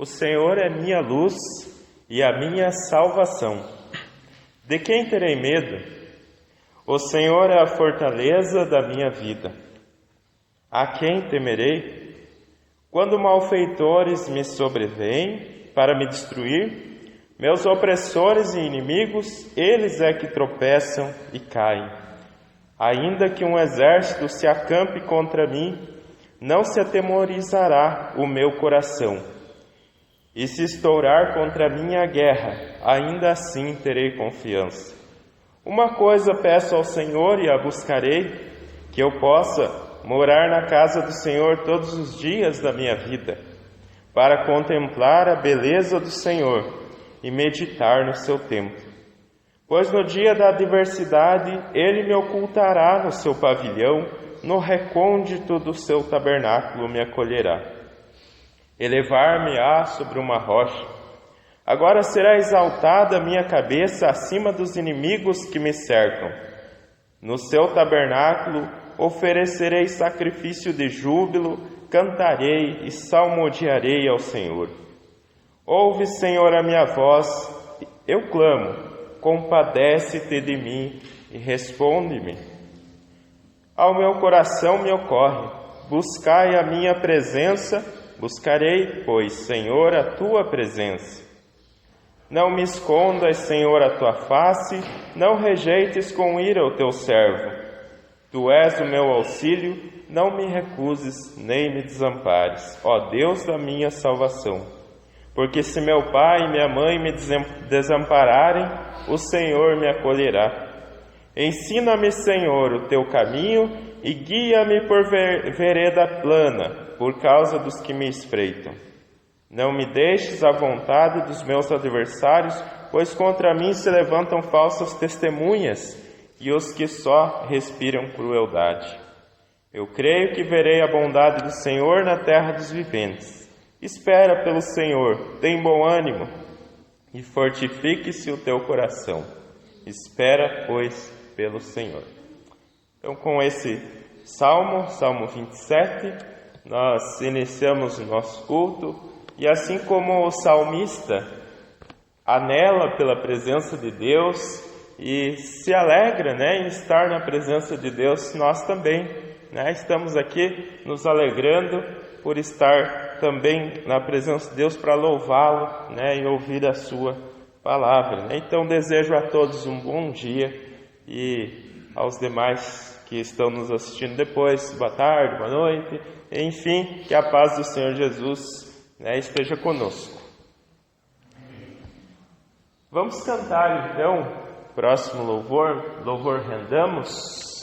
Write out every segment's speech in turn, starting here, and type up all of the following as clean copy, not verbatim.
O Senhor é minha luz e a minha salvação. De quem terei medo? O Senhor é a fortaleza da minha vida. A quem temerei? Quando malfeitores me sobrevêm para me destruir, meus opressores e inimigos, eles é que tropeçam e caem. Ainda que um exército se acampe contra mim, não se atemorizará o meu coração. E se estourar contra mim a guerra, ainda assim terei confiança. Uma coisa peço ao Senhor e a buscarei, que eu possa morar na casa do Senhor todos os dias da minha vida, para contemplar a beleza do Senhor e meditar no seu templo. Pois no dia da adversidade Ele me ocultará no seu pavilhão, no recôndito do seu tabernáculo me acolherá. Elevar-me-á sobre uma rocha. Agora será exaltada a minha cabeça acima dos inimigos que me cercam. No seu tabernáculo oferecerei sacrifício de júbilo, cantarei e salmodiarei ao Senhor. Ouve, Senhor, a minha voz, eu clamo, compadece-te de mim e responde-me. Ao meu coração me ocorre, buscai a minha presença. Buscarei, pois, Senhor, a Tua presença. Não me escondas, Senhor, a Tua face, não rejeites com ira o Teu servo. Tu és o meu auxílio, não me recuses, nem me desampares, ó Deus da minha salvação. Porque se meu pai e minha mãe me desampararem, o Senhor me acolherá. Ensina-me, Senhor, o Teu caminho e guia-me por vereda plana, por causa dos que me espreitam. Não me deixes à vontade dos meus adversários, pois contra mim se levantam falsas testemunhas e os que só respiram crueldade. Eu creio que verei a bondade do Senhor na terra dos viventes. Espera pelo Senhor, tem bom ânimo e fortifique-se o teu coração. Espera, pois, pelo Senhor. Então, com esse Salmo 27, nós iniciamos o nosso culto, e assim como o salmista anela pela presença de Deus e se alegra, em estar na presença de Deus, nós também, estamos aqui nos alegrando por estar também na presença de Deus para louvá-lo, e ouvir a sua palavra. Então desejo a todos um bom dia e aos demais que estão nos assistindo depois, boa tarde, boa noite. Enfim, que a paz do Senhor Jesus esteja conosco. Vamos cantar então, próximo louvor rendamos.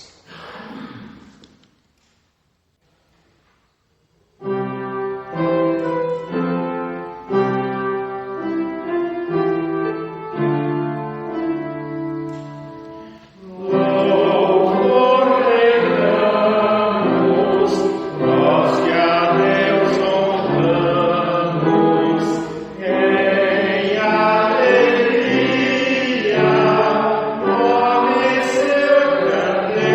Alegria, nome seu grande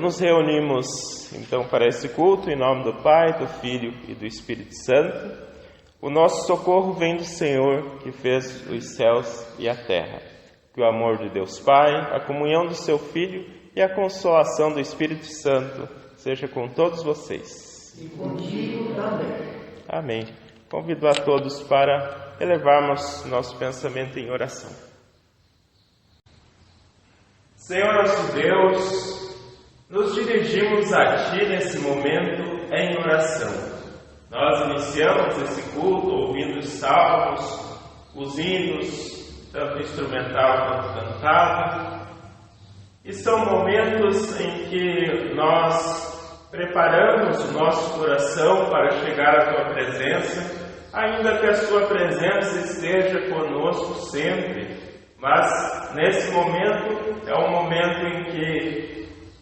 nos reunimos então para esse culto em nome do Pai, do Filho e do Espírito Santo. O nosso socorro vem do Senhor, que fez os céus e a terra. Que o amor de Deus Pai, a comunhão do seu Filho e a consolação do Espírito Santo seja com todos vocês. E contigo também. Amém. Convido a todos para elevarmos nosso pensamento em oração. Senhor nosso Deus, nos dirigimos a Ti nesse momento em oração. Nós iniciamos esse culto ouvindo os salmos, os hinos, tanto instrumental quanto cantado. E são momentos em que nós preparamos o nosso coração para chegar à Tua presença, ainda que a Sua presença esteja conosco sempre. Mas nesse momento é um momento em que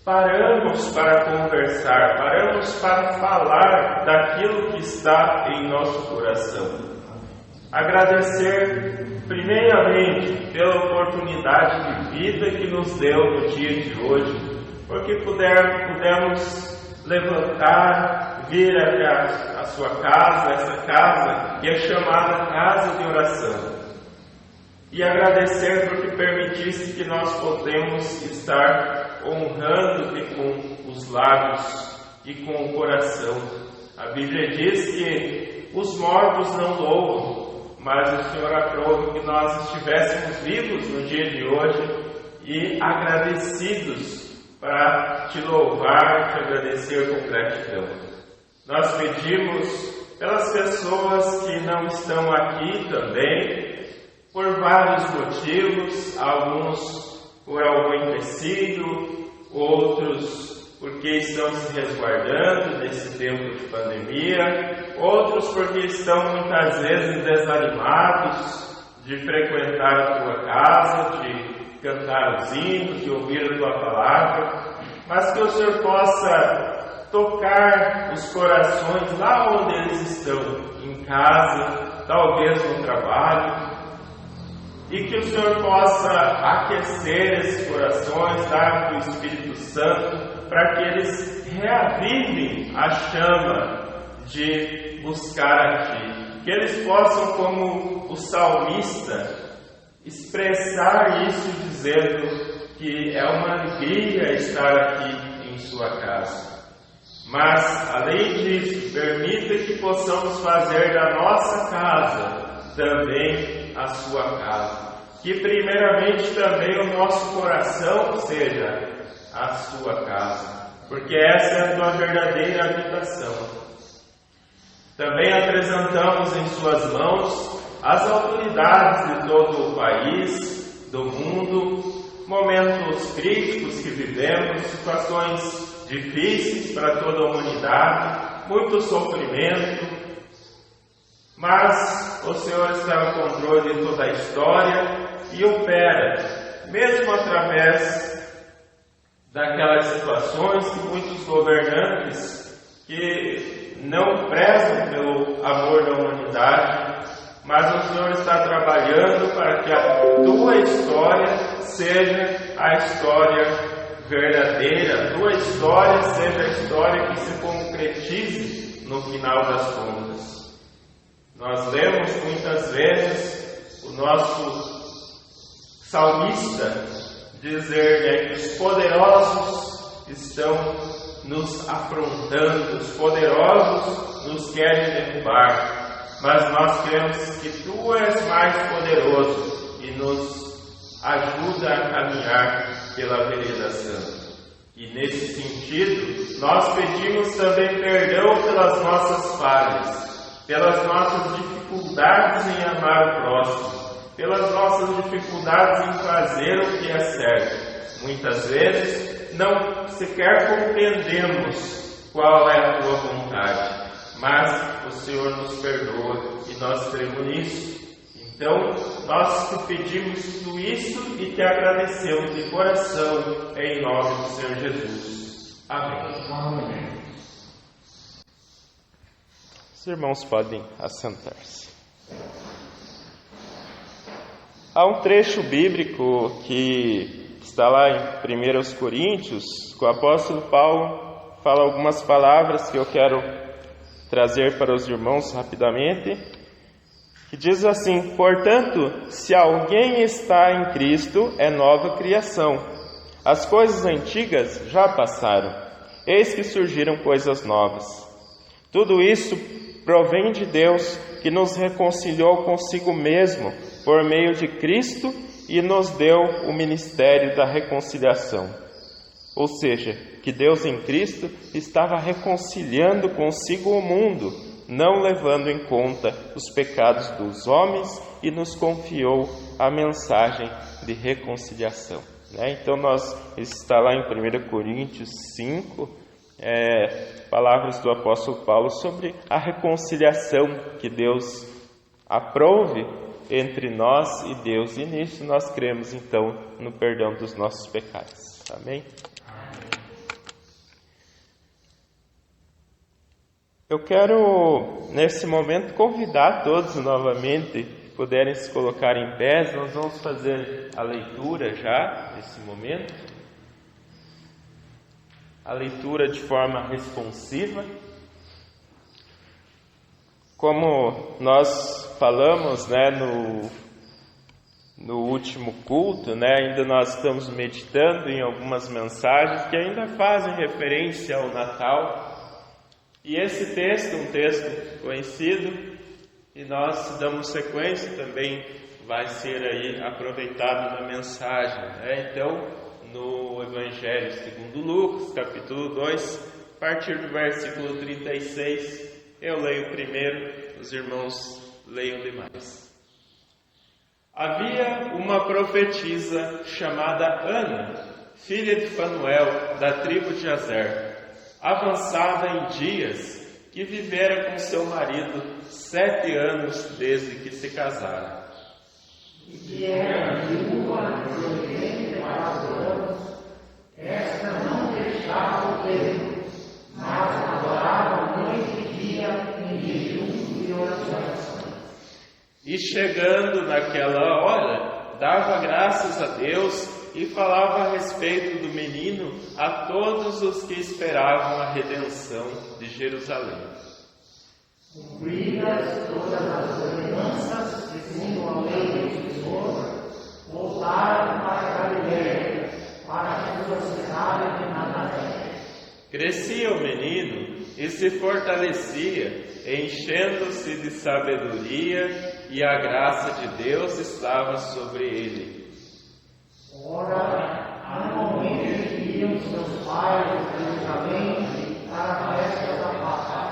paramos para conversar, paramos para falar daquilo que está em nosso coração. Agradecer primeiramente pela oportunidade de vida que nos deu no dia de hoje, porque pudemos levantar, vir até a sua casa, essa casa que é chamada Casa de Oração. E agradecer porque permitisse que nós podemos estar honrando-te com os lábios e com o coração. A Bíblia diz que os mortos não louvam, mas o Senhor aprove que nós estivéssemos vivos no dia de hoje e agradecidos para te louvar, te agradecer com gratidão. Nós pedimos pelas pessoas que não estão aqui também, por vários motivos, alguns por algum empecilho, outros porque estão se resguardando nesse tempo de pandemia, outros porque estão muitas vezes desanimados de frequentar a tua casa, de cantar os hinos, de ouvir a tua palavra, mas que o Senhor possa tocar os corações lá onde eles estão, em casa, talvez no trabalho, e que o Senhor possa aquecer esses corações, dar o Espírito Santo, para que eles reavivem a chama de buscar a Ti. Que eles possam, como o salmista, expressar isso dizendo que é uma alegria estar aqui em Sua casa. Mas, além disso, permita que possamos fazer da nossa casa também a Sua casa. Que primeiramente também o nosso coração seja a Sua casa, porque essa é a Tua verdadeira habitação. Também apresentamos em Suas mãos as autoridades de todo o país, do mundo, momentos críticos que vivemos, situações difíceis para toda a humanidade, muito sofrimento. Mas o Senhor está no controle de toda a história e opera, mesmo através daquelas situações que muitos governantes que não prezam pelo amor da humanidade, mas o Senhor está trabalhando para que a tua história seja a história verdadeira, a tua história seja a história que se concretize no final das contas. Nós lemos muitas vezes o nosso salmista dizer que os poderosos estão nos afrontando, os poderosos nos querem derrubar, mas nós cremos que Tu és mais poderoso e nos ajuda a caminhar pela vereda santa. E nesse sentido, nós pedimos também perdão pelas nossas falhas, pelas nossas dificuldades em amar o próximo, pelas nossas dificuldades em fazer o que é certo. Muitas vezes não sequer compreendemos qual é a Tua vontade, mas o Senhor nos perdoa e nós cremos nisso. Então, nós te pedimos tudo isso e te agradecemos de coração, em nome do Senhor Jesus. Amém. Amém. Os irmãos podem assentar-se. Há um trecho bíblico que está lá em 1 Coríntios, o apóstolo Paulo fala algumas palavras que eu quero trazer para os irmãos rapidamente, que diz assim: portanto, se alguém está em Cristo, é nova criação. As coisas antigas já passaram, eis que surgiram coisas novas. Tudo isso provém de Deus, que nos reconciliou consigo mesmo por meio de Cristo e nos deu o ministério da reconciliação. Ou seja, que Deus em Cristo estava reconciliando consigo o mundo, não levando em conta os pecados dos homens, e nos confiou a mensagem de reconciliação. Então, está lá em 1 Coríntios 5, palavras do apóstolo Paulo sobre a reconciliação que Deus aprove entre nós e Deus, e nisso nós cremos então no perdão dos nossos pecados. Amém? Eu quero nesse momento convidar todos novamente, que puderem se colocar em pé. Nós vamos fazer a leitura já nesse momento, a leitura de forma responsiva. Como nós falamos no último culto, ainda nós estamos meditando em algumas mensagens que ainda fazem referência ao Natal. E esse texto, um texto conhecido, e nós damos sequência também, vai ser aí aproveitado na mensagem. Então, no Evangelho segundo Lucas, capítulo 2, a partir do versículo 36, eu leio primeiro, os irmãos leiam demais. Havia uma profetisa chamada Ana, filha de Fanuel, da tribo de Azer, avançada em dias, que vivera com seu marido 7 anos desde que se casara. E que era viúva de 84 anos, esta não deixava o templo, mas adorava noite e dia em jejum e orações. E chegando naquela hora, dava graças a Deus e falava a respeito do menino a todos os que esperavam a redenção de Jerusalém. Cumpridas todas as ordenanças segundo a lei do Senhor, voltaram para a Galileia, para a sua cidade de Nazaré. Crescia o menino e se fortalecia, enchendo-se de sabedoria, e a graça de Deus estava sobre ele. Ora, anualmente iam seus pais a Jerusalém para a festa da Páscoa.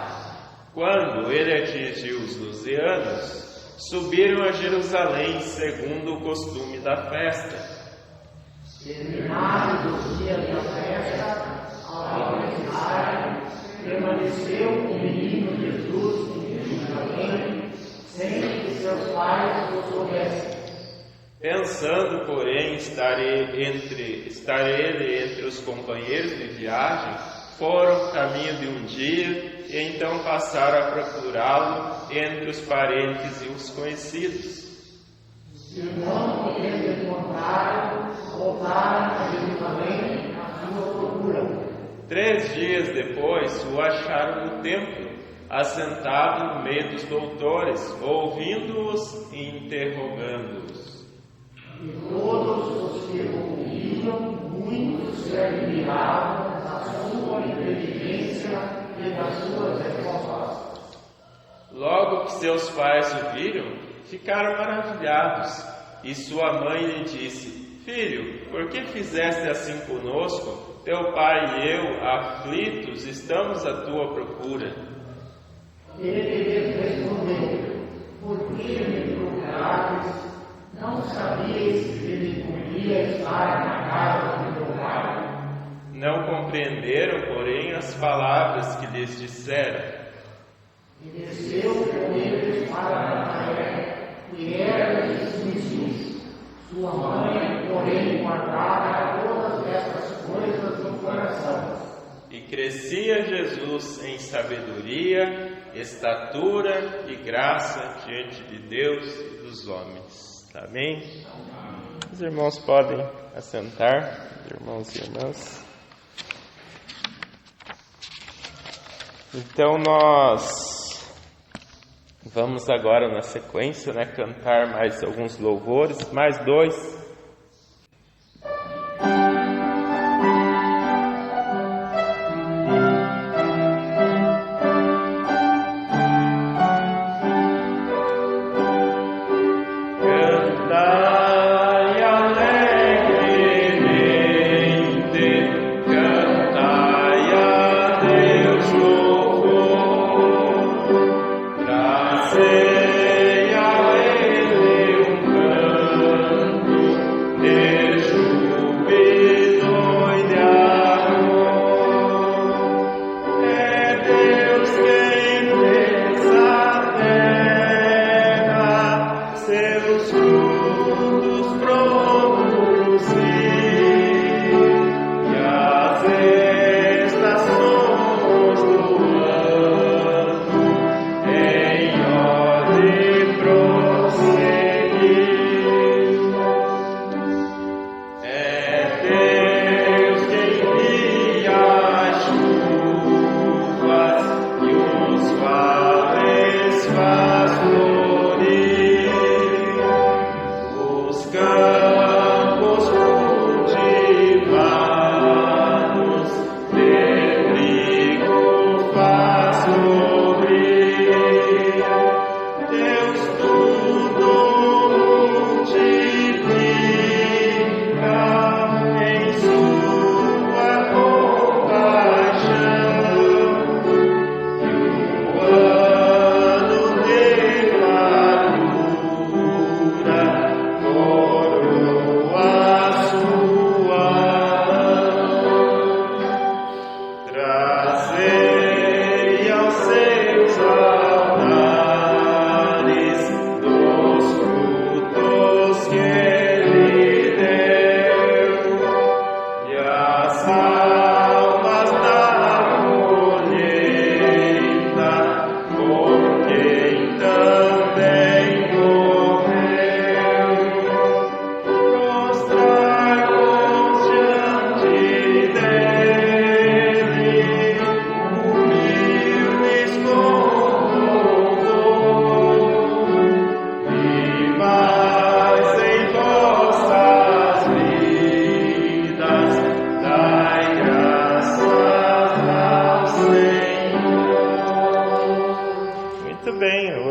Quando ele atingiu os 12 anos, subiram a Jerusalém segundo o costume da festa. Terminados os dias da festa, ao aniversário, permaneceu o menino Jesus em Jerusalém, sem que seus pais o soubessem. Pensando, porém, estar ele entre os companheiros de viagem, foram caminho de um dia, e então passaram a procurá-lo entre os parentes e os conhecidos. E não podendo encontrá-lo, voltaram a Jerusalém à sua procura. 3 dias depois, o acharam no templo, assentado no meio dos doutores, ouvindo-os e interrogando-os. E todos os que ouviam, muitos se admiravam da sua inteligência e das suas respostas. Logo que seus pais o viram, ficaram maravilhados, e sua mãe lhe disse: Filho, por que fizeste assim conosco? Teu pai e eu, aflitos, estamos à tua procura. Ele lhes respondeu: Por que me procurais? Não sabias que me cumpria estar na casa de meu pai? Não compreenderam, porém, as palavras que lhes disseram. E desceu com eles para Nazaré, que era de Simeus. Sua mãe, porém, guardava todas essas coisas no coração. E crescia Jesus em sabedoria, estatura e graça diante de Deus e dos homens. Amém? Os irmãos podem assentar, irmãos e irmãs. Então nós vamos agora na sequência, cantar mais alguns louvores, mais dois.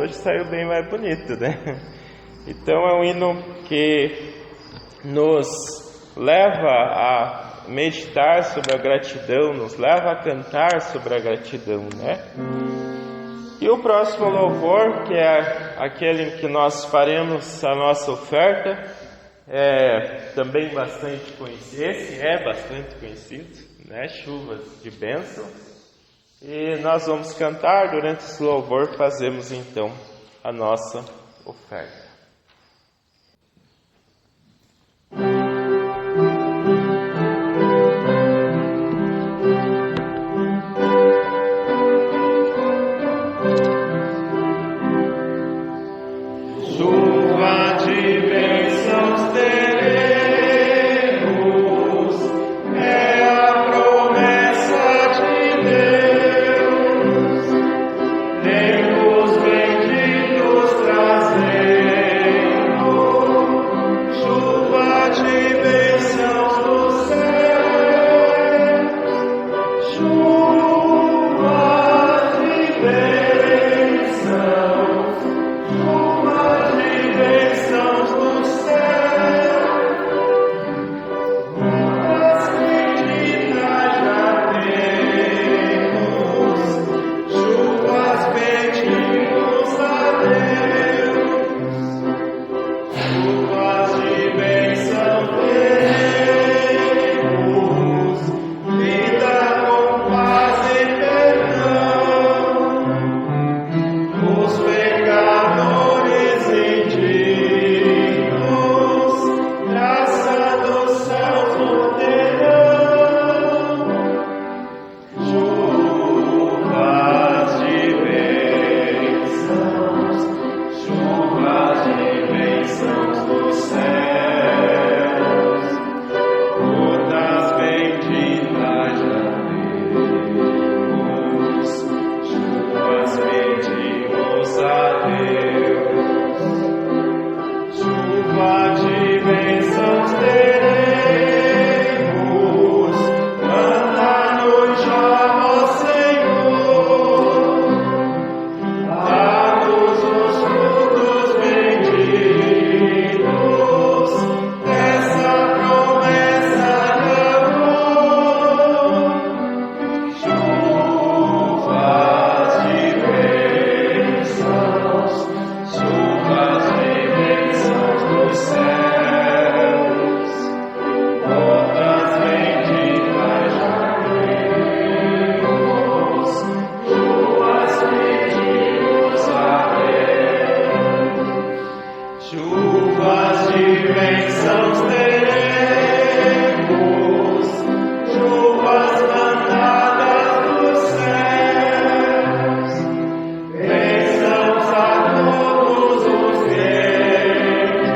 Saiu bem mais bonito, né? Então é um hino que nos leva a meditar sobre a gratidão, nos leva a cantar sobre a gratidão, né? E o próximo louvor, que é aquele em que nós faremos a nossa oferta, é também bastante conhecido, esse é bastante conhecido, né? Chuvas de bênção. E nós vamos cantar, durante esse louvor fazemos então a nossa oferta. Chuva de bênçãos teremos, é a promessa de Deus. Tempos benditos trazer. Chuvas de bênçãos teremos, chuvas mandadas dos céus, bênçãos a todos os crentes,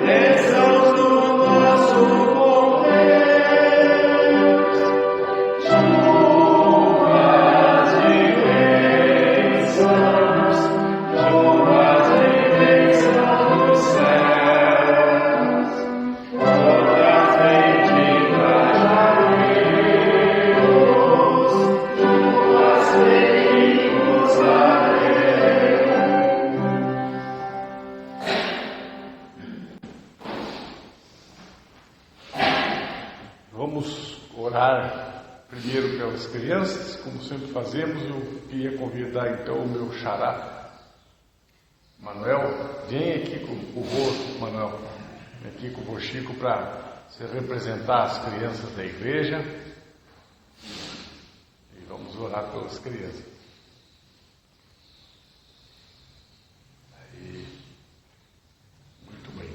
bênçãos do nosso bom Deus. Chuvas de bênçãos, chuvas de bênçãos dos céus, todas benditas a Deus, chuvas benditas a Vamos orar primeiro pelas crianças, como sempre fazemos. Eu queria convidar então o meu xará, Manuel. Vem aqui com o vô, Manuel, vem aqui com o vô Chico para se representar as crianças da igreja. E vamos orar pelas crianças. Aí, muito bem.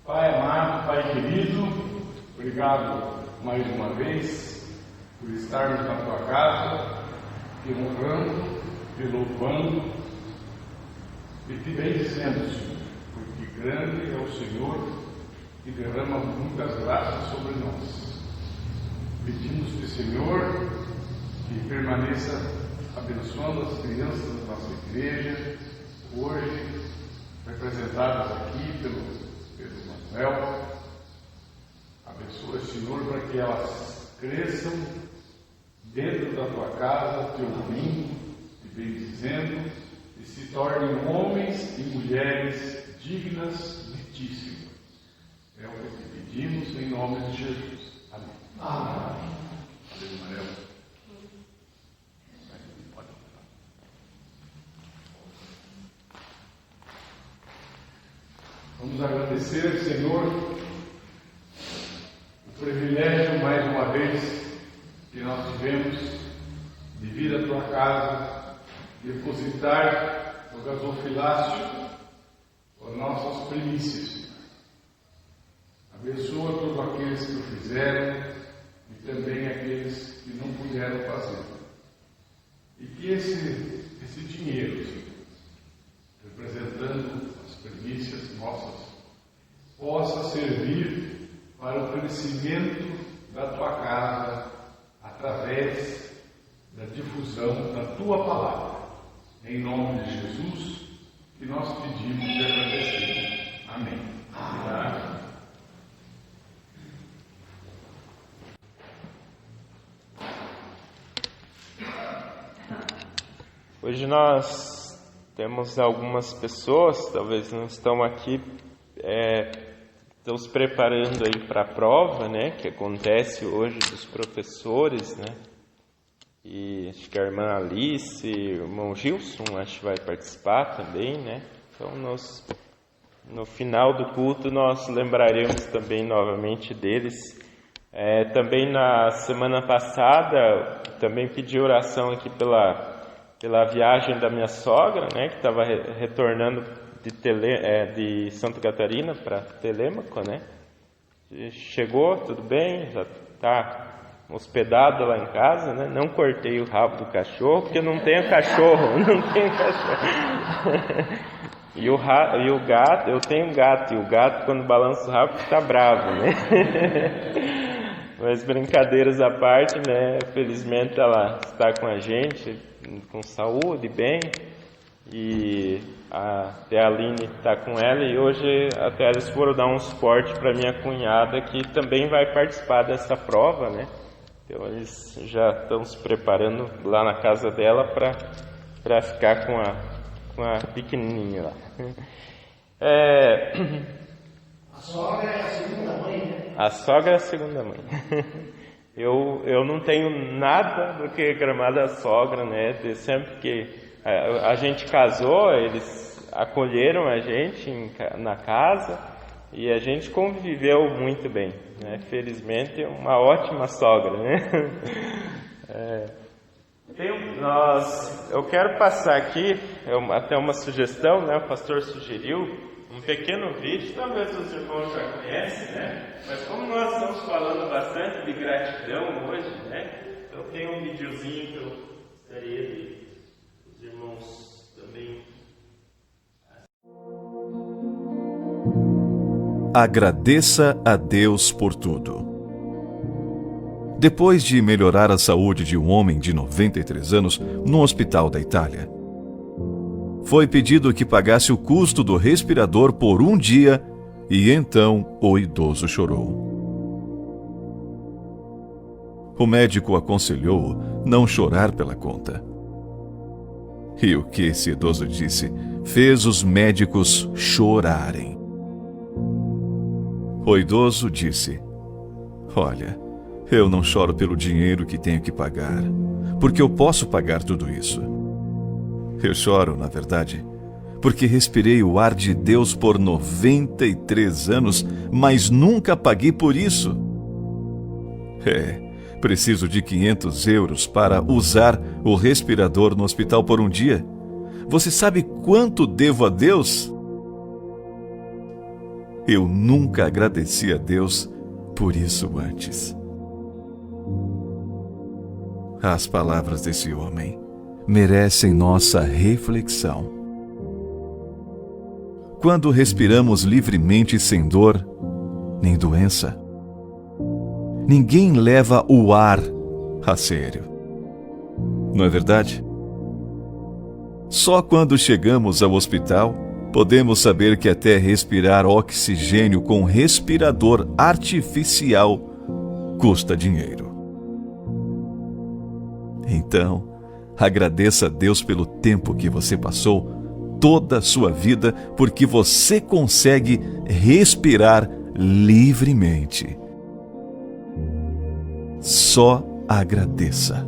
Pai amado, Pai querido, obrigado mais uma vez por estarmos na tua casa, te honrando, te louvando e te bendizendo, Senhor, porque grande é o Senhor que derrama muitas graças sobre nós. Pedimos-te, Senhor, que permaneça abençoando as crianças da nossa igreja, hoje representadas aqui pelo Manuel. Abençoa, Senhor, para que elas cresçam dentro da tua casa, te ouvindo, te bendizendo, e se tornem homens e mulheres dignas de ti, Senhor. É o que te pedimos em nome de Jesus. Amém. Amém. Valeu, Manuel. Vamos agradecer, Senhor, o privilégio, mais uma vez, que nós tivemos de vir à tua casa, depositar no gasofilácio as nossas primícias, Senhor. Abençoa todos aqueles que o fizeram e também aqueles que não puderam fazer. E que esse dinheiro, Senhor, representando as primícias nossas, possa servir para o crescimento da tua casa através da difusão da tua palavra. Em nome de Jesus, que nós pedimos e agradecemos. Amém. Amém. Hoje nós temos algumas pessoas, talvez não estão aqui, estão se preparando aí para a prova, né, que acontece hoje dos professores, né, e acho que a irmã Alice, o irmão Gilson, acho que vai participar também, né, então no final do culto nós lembraremos também novamente deles. Também na semana passada, também pedi oração aqui pela viagem da minha sogra, né, que estava retornando de Santa Catarina para Telêmaco, né? Chegou, tudo bem, já está hospedada lá em casa, né? Não cortei o rabo do cachorro, porque não tenho cachorro, E o gato, eu tenho um gato, e o gato quando balança o rabo está bravo, né? Mas brincadeiras à parte, né? Felizmente ela está com a gente, com saúde, bem, e até a Aline está com ela, e hoje até eles foram dar um suporte para minha cunhada, que também vai participar dessa prova, né? Então eles já estão se preparando lá na casa dela para ficar com a pequenininha lá. A sogra é a segunda mãe, né? A sogra é a segunda mãe. Eu não tenho nada do que reclamar da sogra, né? Sempre que a gente casou, eles acolheram a gente na casa e a gente conviveu muito bem, né? Felizmente, uma ótima sogra, né? Eu quero passar aqui, até uma sugestão, né? O pastor sugeriu um pequeno vídeo, talvez os irmãos já conhecem, né? Mas como nós estamos falando bastante de gratidão hoje, né? Então tem um videozinho que eu gostaria de os irmãos também. Agradeça a Deus por tudo. Depois de melhorar a saúde de um homem de 93 anos no hospital da Itália, foi pedido que pagasse o custo do respirador por um dia e então o idoso chorou. O médico aconselhou não chorar pela conta. E o que esse idoso disse fez os médicos chorarem. O idoso disse: "Olha, eu não choro pelo dinheiro que tenho que pagar, porque eu posso pagar tudo isso. Eu choro, na verdade, porque respirei o ar de Deus por 93 anos, mas nunca paguei por isso. Preciso de 500 euros para usar o respirador no hospital por um dia. Você sabe quanto devo a Deus? Eu nunca agradeci a Deus por isso antes." As palavras desse homem merecem nossa reflexão. Quando respiramos livremente sem dor nem doença, ninguém leva o ar a sério. Não é verdade? Só quando chegamos ao hospital, podemos saber que até respirar oxigênio com respirador artificial custa dinheiro. Então, agradeça a Deus pelo tempo que você passou, toda a sua vida, porque você consegue respirar livremente. Só agradeça.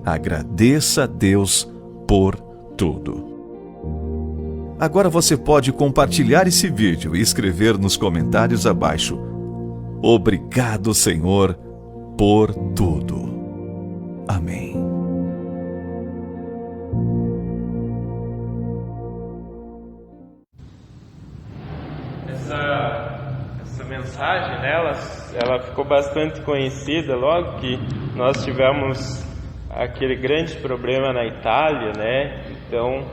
Agradeça a Deus por tudo. Agora você pode compartilhar esse vídeo e escrever nos comentários abaixo: "Obrigado, Senhor, por tudo." Amém. Essa mensagem, né, ela ficou bastante conhecida logo que nós tivemos aquele grande problema na Itália, né? Então,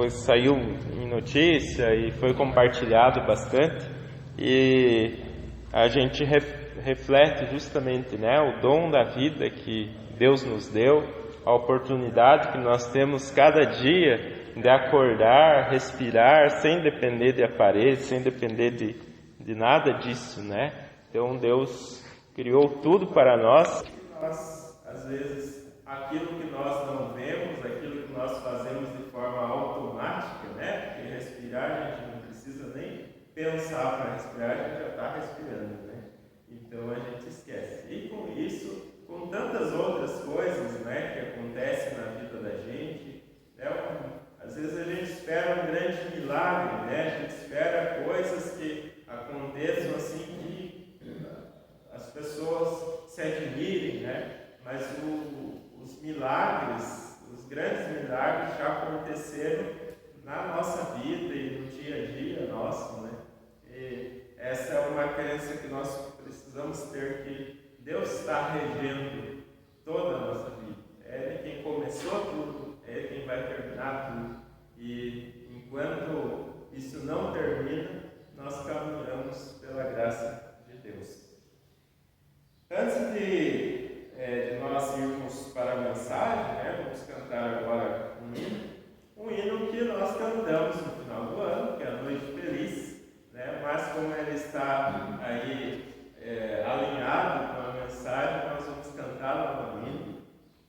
saiu em notícia e foi compartilhado bastante, e a gente reflete justamente, né, o dom da vida que Deus nos deu, a oportunidade que nós temos cada dia de acordar, respirar, sem depender de aparelho, sem depender de nada disso, né? Então Deus criou tudo para nós. Nós, às vezes, aquilo que nós não vemos, aquilo que nós fazemos de forma automática, né? Porque respirar, a gente não precisa nem pensar para respirar, a gente já está respirando, né? Então a gente esquece. E com isso, com tantas outras coisas, né, que acontecem na vida da gente, né, às vezes a gente espera um grande milagre, né? A gente espera coisas que aconteçam assim que as pessoas se admirem, né? Mas os milagres, os grandes milagres já aconteceram na nossa vida e no dia a dia nosso, né? E essa é uma crença que nós precisamos ter, que Deus está regendo toda a nossa vida. É Ele quem começou tudo, é Ele quem vai terminar tudo. E enquanto isso não termina, nós caminhamos pela graça de Deus. Antes de nós irmos para a mensagem, né, vamos cantar agora um hino que nós cantamos no final do ano, que é a Noite Feliz, né, mas como ele está aí alinhado com a mensagem, nós vamos cantar novamente.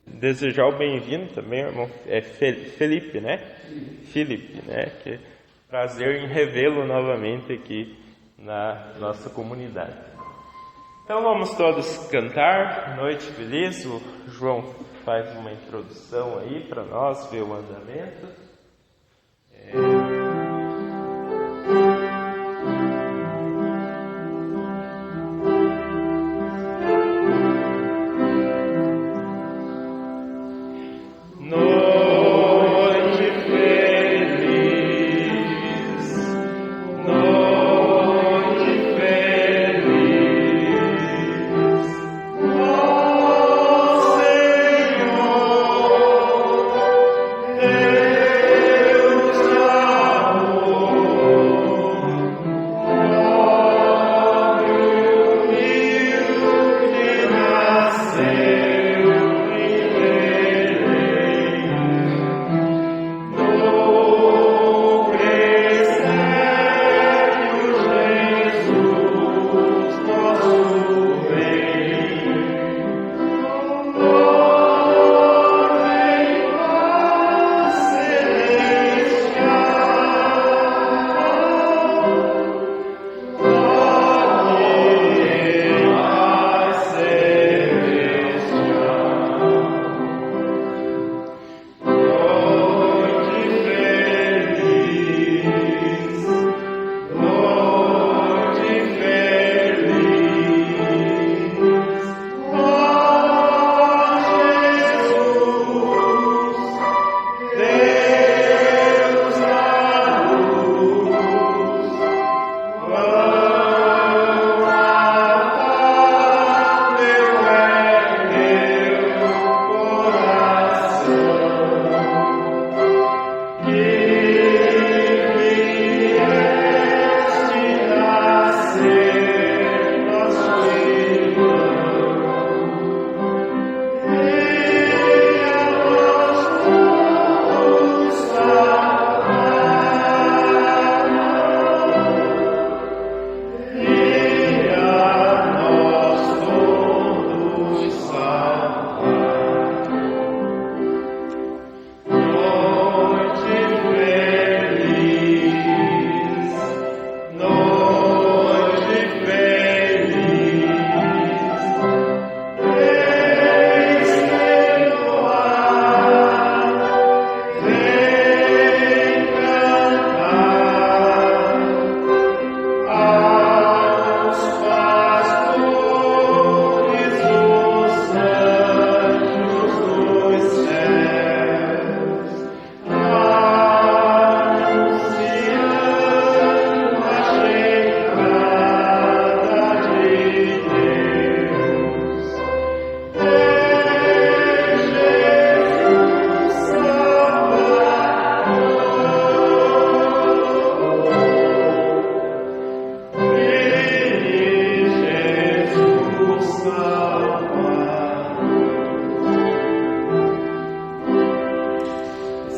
Desejar o bem-vindo também, irmão, Felipe, né? Felipe, né? Que prazer em revê-lo novamente aqui na nossa comunidade. Então vamos todos cantar Noite Feliz. O João faz uma introdução aí para nós ver o andamento.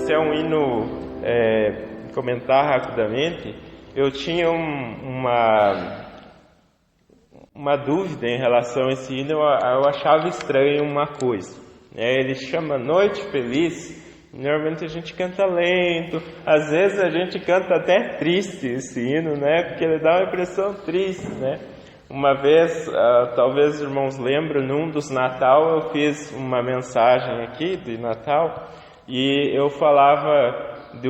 esse é um hino, comentar rapidamente, eu tinha uma dúvida em relação a esse hino, eu achava estranho uma coisa. Ele chama Noite Feliz, normalmente a gente canta lento, às vezes a gente canta até triste esse hino, porque ele dá uma impressão triste, Uma vez, talvez os irmãos lembram, num dos Natal eu fiz uma mensagem aqui de Natal e eu falava de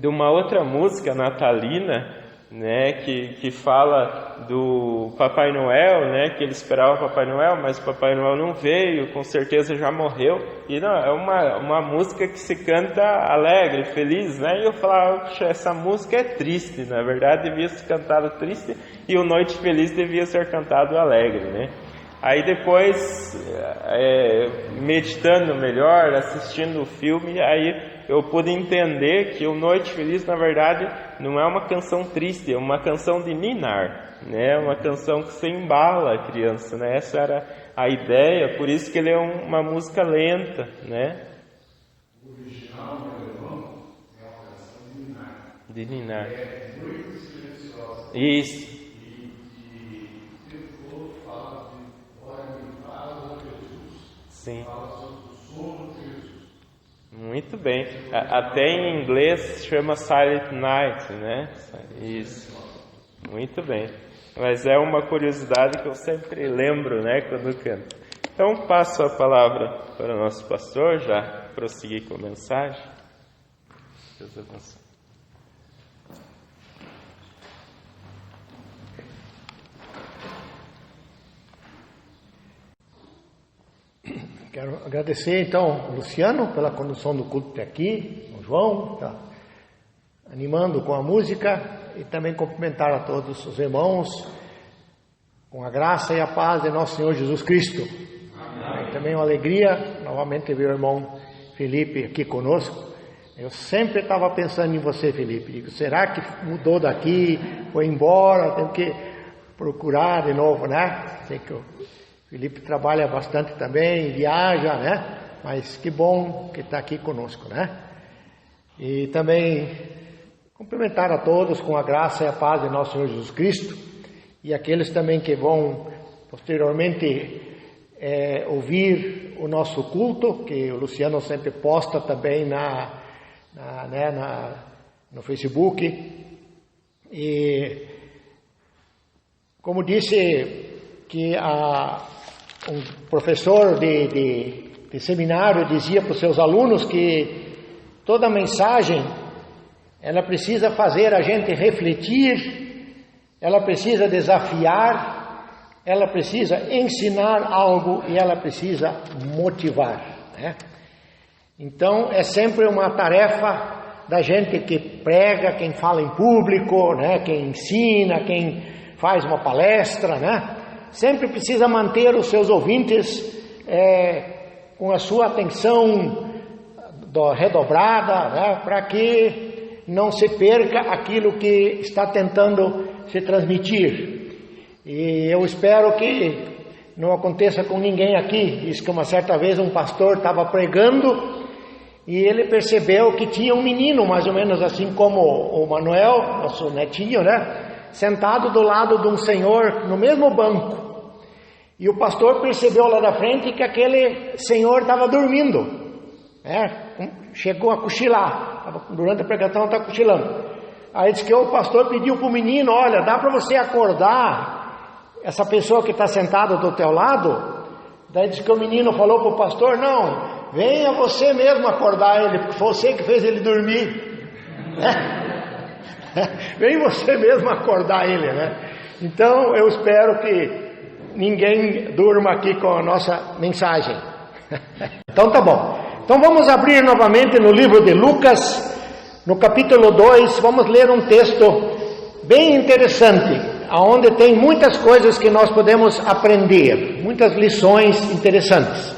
uma outra música natalina, que fala do Papai Noel, que ele esperava o Papai Noel, mas o Papai Noel não veio, com certeza já morreu. E não, é uma música que se canta alegre, feliz, E eu falava, puxa, essa música é triste, na verdade devia ser cantado triste e o Noite Feliz devia ser cantado alegre, Aí depois, meditando melhor, assistindo o filme, aí eu pude entender que o Noite Feliz, na verdade, não é uma canção triste, é uma canção de ninar, Uma canção que se embala a criança, Essa era a ideia, por isso que ele é uma música lenta, O original do alemão é uma canção de ninar. De ninar. É muito silenciosa. Isso. Sim. Muito bem. Até em inglês chama Silent Night, Isso. Muito bem. Mas é uma curiosidade que eu sempre lembro, quando canto. Então passo a palavra para o nosso pastor, já prosseguir com a mensagem. Deus abençoe. Quero agradecer, então, ao Luciano pela condução do culto até aqui, ao João, tá animando com a música, e também cumprimentar a todos os irmãos com a graça e a paz de nosso Senhor Jesus Cristo. E também uma alegria, novamente, ver o irmão Felipe aqui conosco. Eu sempre estava pensando em você, Felipe. Digo, será que mudou daqui, foi embora, tenho que procurar de novo, Sei que o Felipe trabalha bastante também, viaja, Mas que bom que está aqui conosco, E também cumprimentar a todos com a graça e a paz de nosso Senhor Jesus Cristo, e aqueles também que vão posteriormente ouvir o nosso culto, que o Luciano sempre posta também no Facebook. E como disse que um professor de seminário dizia para os seus alunos que toda mensagem ela precisa fazer a gente refletir, ela precisa desafiar, ela precisa ensinar algo e ela precisa motivar, Então é sempre uma tarefa da gente que prega, quem fala em público, quem ensina, quem faz uma palestra, sempre precisa manter os seus ouvintes com a sua atenção redobrada, para que não se perca aquilo que está tentando se transmitir. E eu espero que não aconteça com ninguém aqui. Diz que uma certa vez um pastor estava pregando e ele percebeu que tinha um menino, mais ou menos assim como o Manuel, nosso netinho, sentado do lado de um senhor no mesmo banco. E o pastor percebeu lá da frente que aquele senhor estava dormindo, chegou a cochilar, durante a pregação estava cochilando. Aí disse que o pastor pediu para o menino, olha, dá para você acordar essa pessoa que está sentada do teu lado? Daí disse que o menino falou para o pastor, não, venha você mesmo acordar ele, porque foi você que fez ele dormir. Vem você mesmo acordar ele, Então eu espero que ninguém durma aqui com a nossa mensagem. Então tá bom. Então vamos abrir novamente no livro de Lucas, no capítulo 2, vamos ler um texto bem interessante, onde tem muitas coisas que nós podemos aprender, muitas lições interessantes.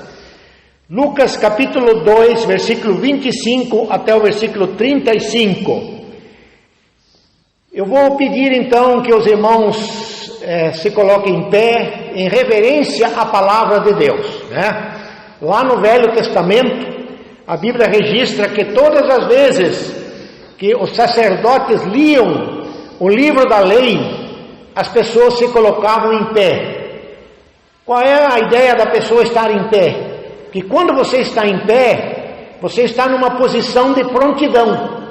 Lucas capítulo 2, versículo 25 até o versículo 35. Eu vou pedir então que os irmãos se coloquem em pé, em reverência à palavra de Deus, Lá no Velho Testamento, a Bíblia registra que todas as vezes que os sacerdotes liam o livro da lei, as pessoas se colocavam em pé. Qual é a ideia da pessoa estar em pé? Que quando você está em pé, você está numa posição de prontidão,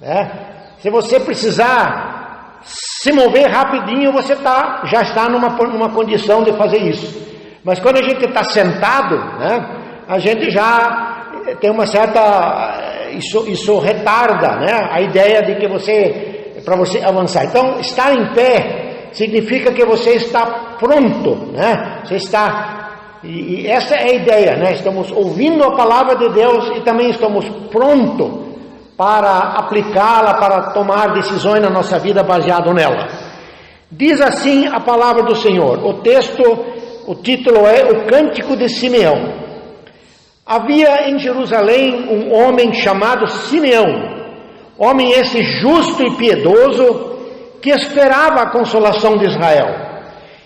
né? Se você precisar se mover rapidinho, você já está numa condição de fazer isso. Mas quando a gente está sentado, né, a gente já tem uma certa... Isso retarda, né, a ideia de que para você avançar. Então, estar em pé significa que você está pronto, né? Você está... E essa é a ideia, né? Estamos ouvindo a palavra de Deus e também estamos prontos para aplicá-la, para tomar decisões na nossa vida baseado nela. Diz assim a palavra do Senhor. O título é O Cântico de Simeão. Havia em Jerusalém um homem chamado Simeão, homem esse justo e piedoso, que esperava a consolação de Israel.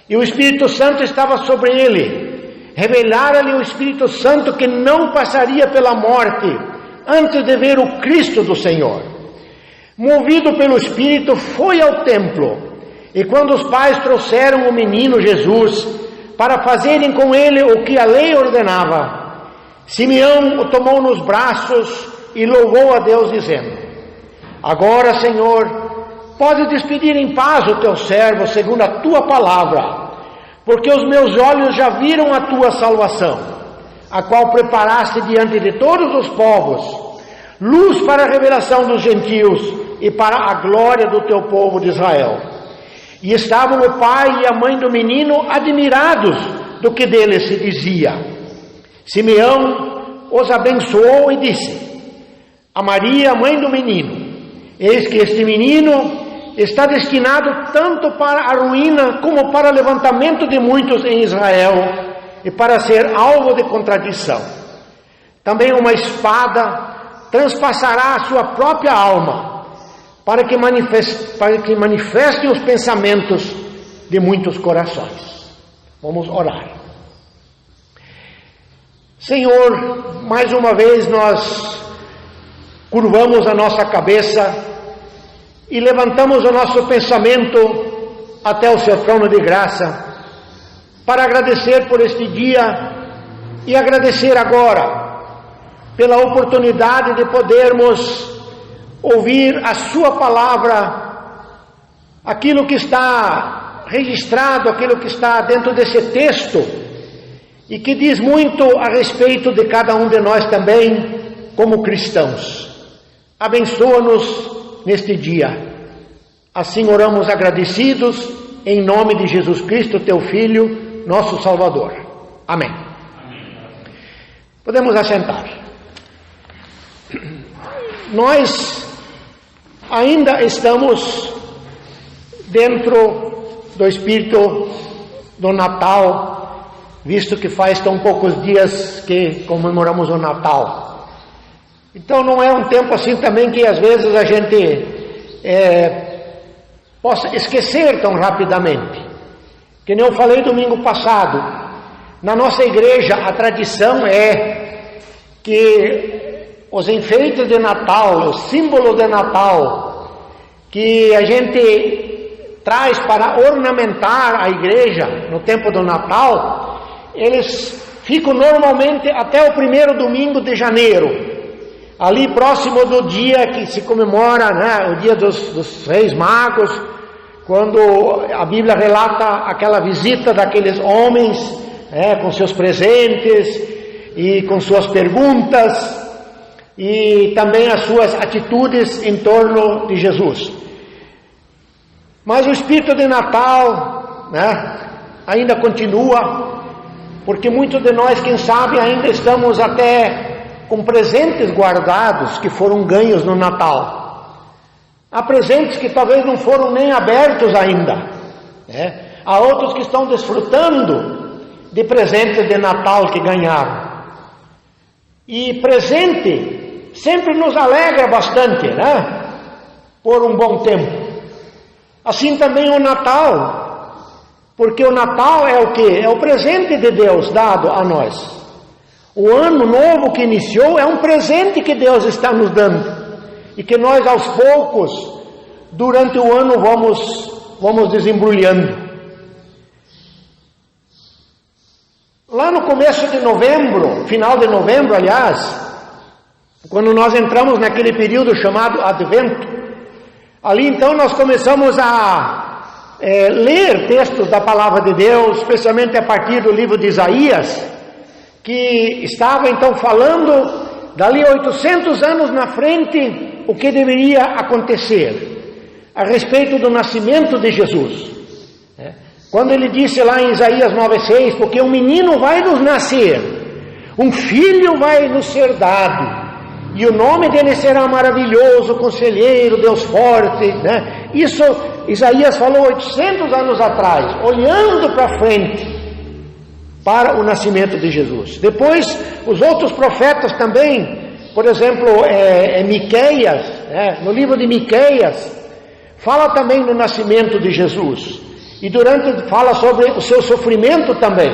E o Espírito Santo estava sobre ele. Revelara-lhe o Espírito Santo que não passaria pela morte antes de ver o Cristo do Senhor. Movido pelo Espírito, foi ao templo. E quando os pais trouxeram o menino Jesus para fazerem com ele o que a lei ordenava, Simeão o tomou nos braços e louvou a Deus, dizendo: Agora, Senhor, pode despedir em paz o teu servo segundo a tua palavra, porque os meus olhos já viram a tua salvação, a qual preparaste diante de todos os povos, luz para a revelação dos gentios e para a glória do teu povo de Israel. E estavam o pai e a mãe do menino admirados do que dele se dizia. Simeão os abençoou e disse a Maria, mãe do menino: Eis que este menino está destinado tanto para a ruína como para o levantamento de muitos em Israel, e para ser alvo de contradição. Também uma espada transpassará a sua própria alma, para que manifeste os pensamentos de muitos corações. Vamos orar. Senhor, mais uma vez nós curvamos a nossa cabeça e levantamos o nosso pensamento até o seu trono de graça, para agradecer por este dia e agradecer agora pela oportunidade de podermos ouvir a sua palavra, aquilo que está registrado, aquilo que está dentro desse texto e que diz muito a respeito de cada um de nós também como cristãos. Abençoa-nos neste dia. Assim oramos agradecidos em nome de Jesus Cristo, teu Filho, nosso Salvador. Amém. Podemos assentar. Nós ainda estamos dentro do espírito do Natal, visto que faz tão poucos dias que comemoramos o Natal. Então não é um tempo assim também que às vezes a gente possa esquecer tão rapidamente. Que nem eu falei domingo passado, na nossa igreja a tradição é que os enfeites de Natal, os símbolos de Natal, que a gente traz para ornamentar a igreja no tempo do Natal, eles ficam normalmente até o primeiro domingo de janeiro, ali próximo do dia que se comemora, né, o dia dos Reis Magos, quando a Bíblia relata aquela visita daqueles homens, com seus presentes e com suas perguntas e também as suas atitudes em torno de Jesus. Mas o espírito de Natal, ainda continua, porque muitos de nós, quem sabe, ainda estamos até com presentes guardados que foram ganhos no Natal. Há presentes que talvez não foram nem abertos ainda, Há outros que estão desfrutando de presentes de Natal que ganharam. E presente sempre nos alegra bastante, por um bom tempo. Assim também o Natal, porque o Natal é o quê? É o presente de Deus dado a nós. O ano novo que iniciou é um presente que Deus está nos dando. E que nós aos poucos, durante o ano, vamos desembrulhando. Lá no começo de novembro, final de novembro, aliás, quando nós entramos naquele período chamado Advento, ali então nós começamos a ler textos da Palavra de Deus, especialmente a partir do livro de Isaías, que estava então falando, dali 800 anos na frente, o que deveria acontecer, a respeito do nascimento de Jesus. Quando ele disse lá em Isaías 9,6, porque um menino vai nos nascer, um filho vai nos ser dado, e o nome dele será maravilhoso, conselheiro, Deus forte, né? Isso Isaías falou 800 anos atrás, olhando para frente, para o nascimento de Jesus. Depois, os outros profetas também, por exemplo, Miqueias, no livro de Miqueias, fala também do nascimento de Jesus. E fala sobre o seu sofrimento também.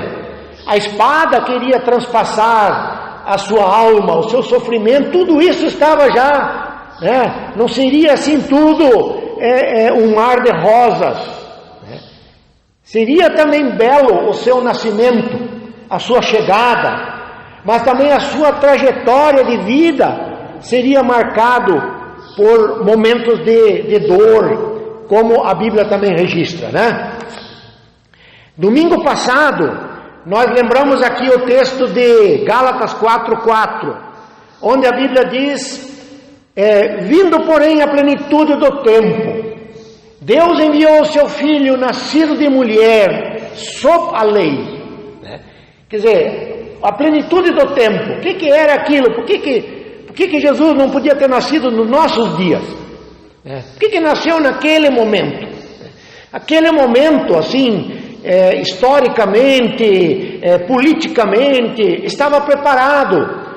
A espada queria transpassar a sua alma, o seu sofrimento, tudo isso estava já, né? Não seria assim tudo um mar de rosas. Né? Seria também belo o seu nascimento, a sua chegada, mas também a sua trajetória de vida seria marcado por momentos de dor, como a Bíblia também registra, né? Domingo passado, nós lembramos aqui o texto de Gálatas 4:4, onde a Bíblia diz, vindo porém a plenitude do tempo, Deus enviou o seu Filho, nascido de mulher, sob a lei. Né? Quer dizer, a plenitude do tempo, o que era aquilo? Por que Jesus não podia ter nascido nos nossos dias? Por que nasceu naquele momento? Aquele momento, assim, historicamente, politicamente, estava preparado.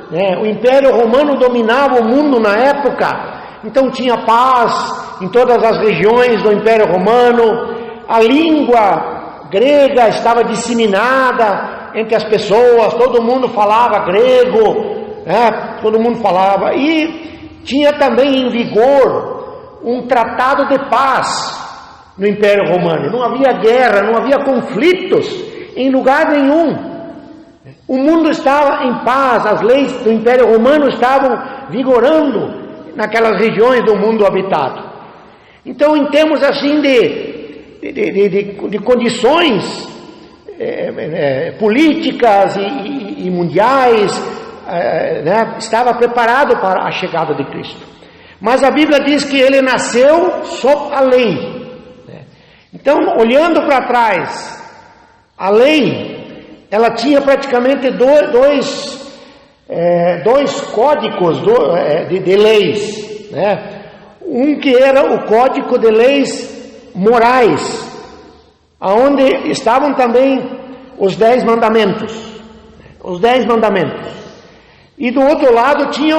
Né? O Império Romano dominava o mundo na época, então tinha paz em todas as regiões do Império Romano. A língua grega estava disseminada entre as pessoas, todo mundo falava grego, né? Todo mundo falava, e tinha também em vigor um tratado de paz no Império Romano. Não havia guerra, não havia conflitos em lugar nenhum. O mundo estava em paz, as leis do Império Romano estavam vigorando naquelas regiões do mundo habitado. Então, em termos assim de condições políticas e mundiais, né, estava preparado para a chegada de Cristo. Mas a Bíblia diz que ele nasceu sob a lei. Então, olhando para trás, a lei, ela tinha praticamente dois códigos de leis. Né? Um que era o código de leis morais, onde estavam também os 10 mandamentos. Os 10 mandamentos. E do outro lado tinha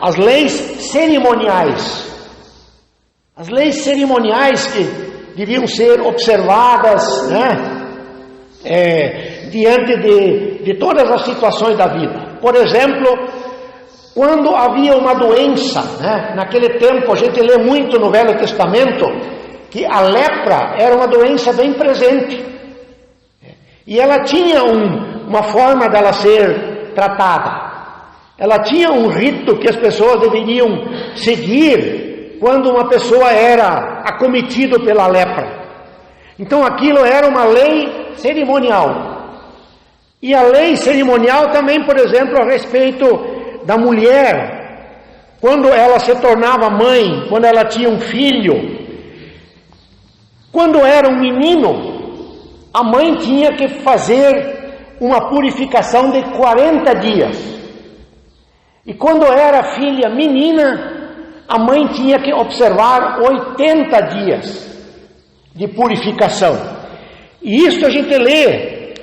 as leis cerimoniais. As leis cerimoniais que deviam ser observadas, né, diante de todas as situações da vida. Por exemplo, quando havia uma doença, né, naquele tempo a gente lê muito no Velho Testamento que a lepra era uma doença bem presente. E ela tinha uma forma dela ser tratada. Ela tinha um rito que as pessoas deveriam seguir quando uma pessoa era acometida pela lepra. Então aquilo era uma lei cerimonial. E a lei cerimonial também, por exemplo, a respeito da mulher, quando ela se tornava mãe, quando ela tinha um filho, quando era um menino, a mãe tinha que fazer uma purificação de 40 dias. E quando era filha menina, a mãe tinha que observar 80 dias de purificação. E isso a gente lê,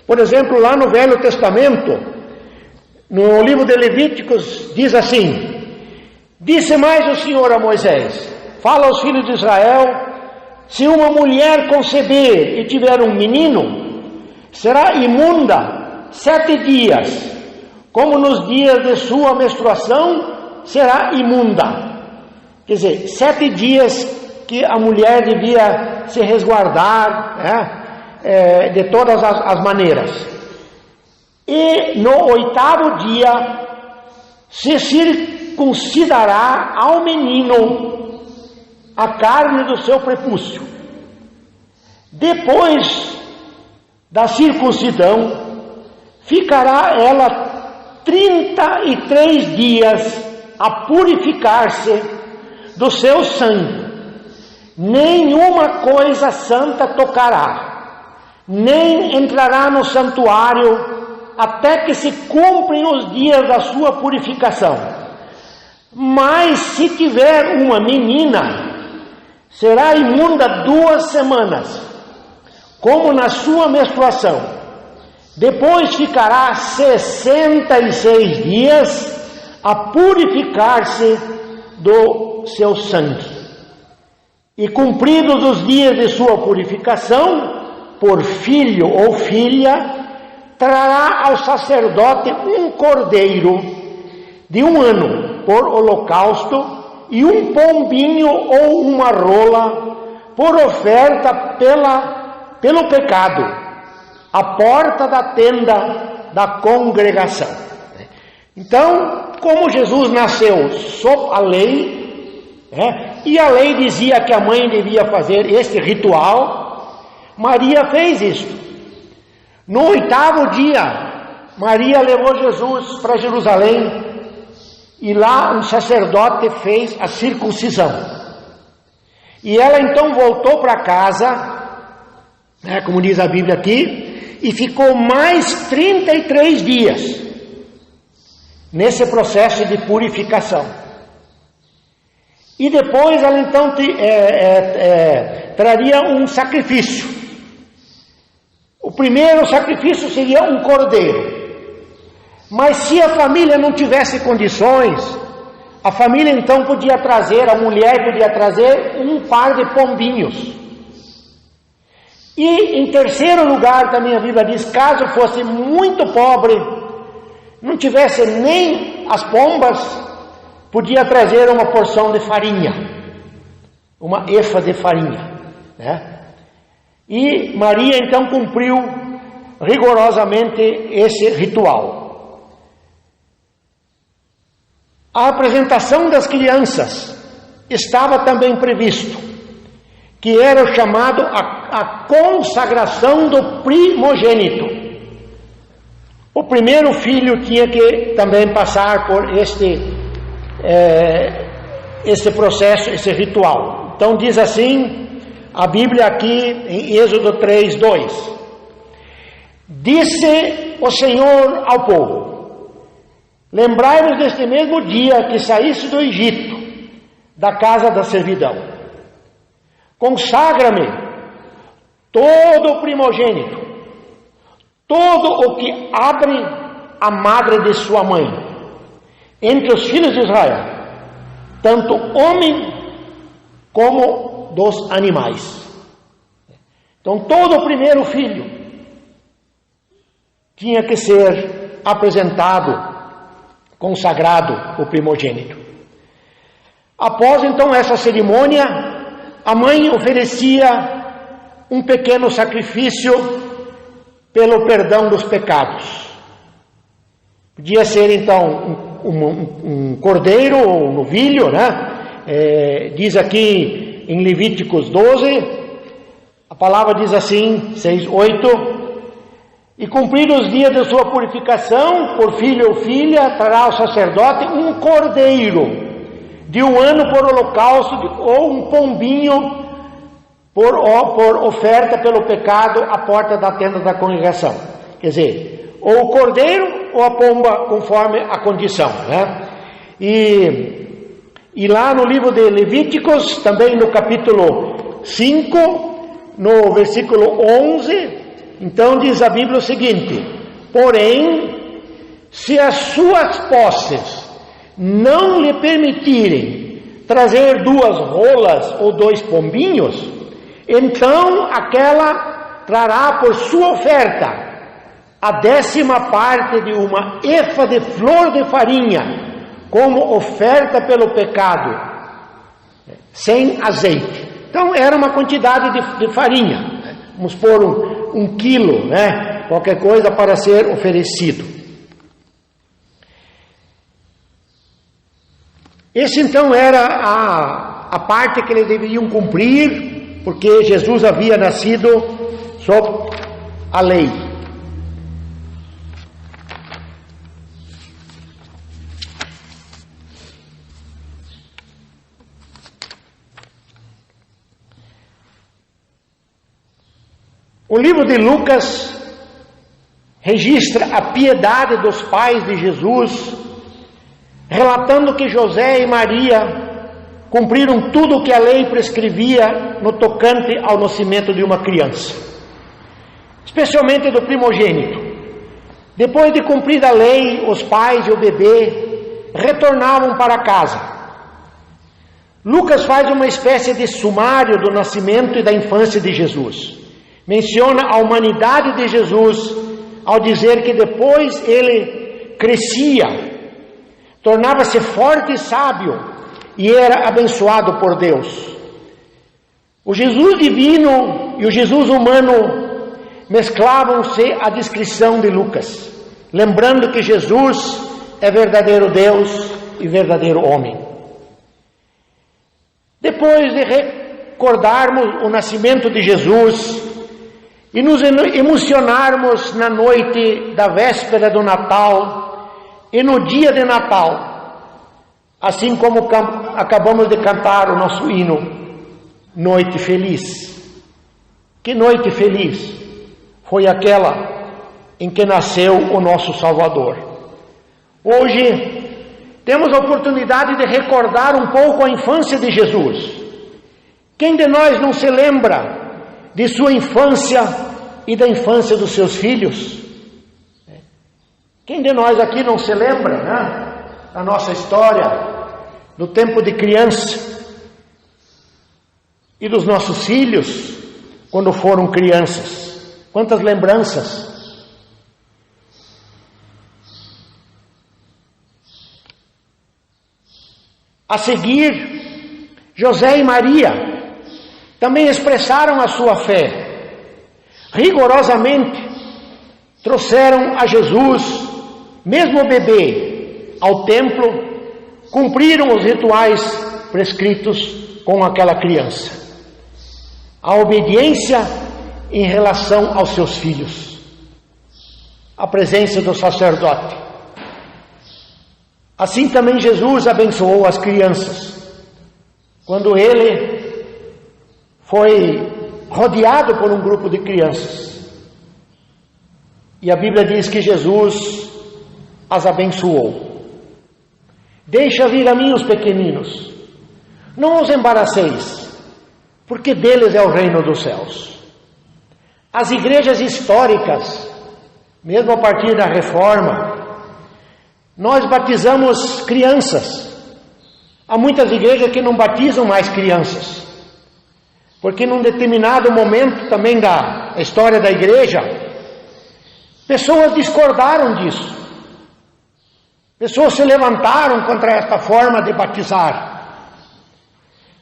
por exemplo, lá no Velho Testamento, no livro de Levíticos, diz assim: disse mais o Senhor a Moisés, fala aos filhos de Israel, se uma mulher conceber e tiver um menino, será imunda 7 dias, como nos dias de sua menstruação, será imunda. Quer dizer, 7 dias que a mulher devia se resguardar, de todas as maneiras. E no 8º dia se circuncidará ao menino a carne do seu prepúcio. Depois da circuncisão, ficará ela 33 dias a purificar-se do seu sangue. Nenhuma coisa santa tocará, nem entrará no santuário, até que se cumprem os dias da sua purificação. Mas se tiver uma menina, será imunda 2 semanas, como na sua menstruação. Depois ficará 66 dias a purificar-se do seu sangue. E cumpridos os dias de sua purificação, por filho ou filha, trará ao sacerdote um cordeiro de 1 ano por holocausto e um pombinho ou uma rola por oferta pelo pecado, à porta da tenda da congregação. Então, como Jesus nasceu sob a lei, e a lei dizia que a mãe devia fazer este ritual, Maria fez isto. No 8º dia, Maria levou Jesus para Jerusalém e lá um sacerdote fez a circuncisão. E ela então voltou para casa, como diz a Bíblia aqui, e ficou mais 33 dias nesse processo de purificação. E depois ela então traria um sacrifício. O primeiro sacrifício seria um cordeiro. Mas se a família não tivesse condições, a família então podia trazer, a mulher podia trazer um par de pombinhos. E em terceiro lugar, também a Bíblia diz, caso fosse muito pobre, não tivesse nem as pombas, podia trazer uma porção de farinha, uma efa de farinha, E Maria então cumpriu rigorosamente esse ritual. A apresentação das crianças estava também previsto, que era o chamado a consagração do primogênito. O primeiro filho tinha que também passar por este processo, esse ritual. Então diz assim a Bíblia aqui em Êxodo 3:2: Disse o Senhor ao povo: lembrai-vos deste mesmo dia que saísse do Egito, da casa da servidão. Consagra-me todo o primogênito, todo o que abre a madre de sua mãe, entre os filhos de Israel, tanto homem como dos animais. Então todo o primeiro filho tinha que ser apresentado, consagrado, o primogênito. Após então essa cerimônia, a mãe oferecia um pequeno sacrifício pelo perdão dos pecados. Podia ser então um cordeiro ou um novilho, diz aqui em Levíticos 12, a palavra diz assim, 6:8: e cumpridos os dias de sua purificação, por filho ou filha, trará ao sacerdote um cordeiro de 1 ano por holocausto, ou um pombinho por oferta pelo pecado à porta da tenda da congregação. Quer dizer, ou o cordeiro ou a pomba, conforme a condição, E lá no livro de Levíticos, também no capítulo 5, no versículo 11, então diz a Bíblia o seguinte: porém, se as suas posses não lhe permitirem trazer 2 rolas ou 2 pombinhos, então aquela trará por sua oferta a 10ª parte de uma efa de flor de farinha, como oferta pelo pecado, sem azeite. Então era uma quantidade de farinha, vamos pôr um quilo, né? Qualquer coisa para ser oferecido. Esse então era a parte que eles deveriam cumprir, porque Jesus havia nascido sob a lei. O livro de Lucas registra a piedade dos pais de Jesus, relatando que José e Maria cumpriram tudo o que a lei prescrevia no tocante ao nascimento de uma criança, especialmente do primogênito. Depois de cumprir a lei, os pais e o bebê retornavam para casa. Lucas faz uma espécie de sumário do nascimento e da infância de Jesus. Menciona a humanidade de Jesus ao dizer que depois ele crescia, tornava-se forte e sábio e era abençoado por Deus. O Jesus divino e o Jesus humano mesclavam-se à descrição de Lucas, lembrando que Jesus é verdadeiro Deus e verdadeiro homem. Depois de recordarmos o nascimento de Jesus e nos emocionarmos na noite da véspera do Natal e no dia de Natal, assim como acabamos de cantar o nosso hino, Noite Feliz. Que noite feliz foi aquela em que nasceu o nosso Salvador. Hoje temos a oportunidade de recordar um pouco a infância de Jesus. Quem de nós não se lembra de sua infância e da infância dos seus filhos? Quem de nós aqui não se lembra, né, da nossa história, do tempo de criança e dos nossos filhos quando foram crianças? Quantas lembranças! A seguir, José e Maria também expressaram a sua fé. Rigorosamente trouxeram a Jesus, mesmo bebê, ao templo, cumpriram os rituais prescritos com aquela criança. A obediência em relação aos seus filhos, a presença do sacerdote. Assim também Jesus abençoou as crianças, quando ele foi rodeado por um grupo de crianças. E a Bíblia diz que Jesus as abençoou. Deixa vir a mim os pequeninos, não os embaraceis, porque deles é o reino dos céus. As igrejas históricas, mesmo a partir da Reforma, nós batizamos crianças. Há muitas igrejas que não batizam mais crianças, porque num determinado momento também da história da igreja, pessoas discordaram disso. Pessoas se levantaram contra esta forma de batizar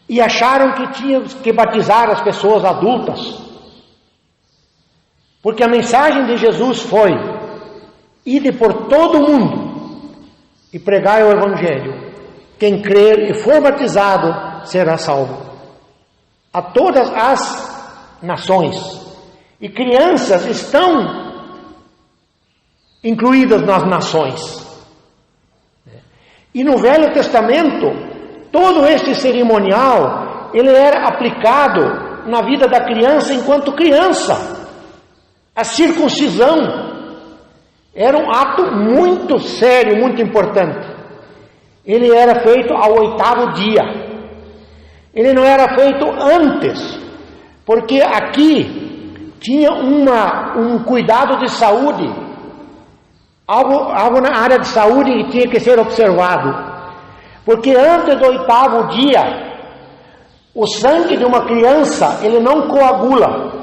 e acharam que tinham que batizar as pessoas adultas, porque a mensagem de Jesus foi: ide por todo o mundo e pregai o Evangelho. Quem crer e for batizado será salvo. A todas as nações. E crianças estão incluídas nas nações. E no Velho Testamento, todo este cerimonial, ele era aplicado na vida da criança enquanto criança. A circuncisão era um ato muito sério, muito importante. Ele era feito ao 8º dia. Ele não era feito antes, porque aqui tinha um cuidado de saúde, algo na área de saúde que tinha que ser observado. Porque antes do 8º dia, o sangue de uma criança, ele não coagula.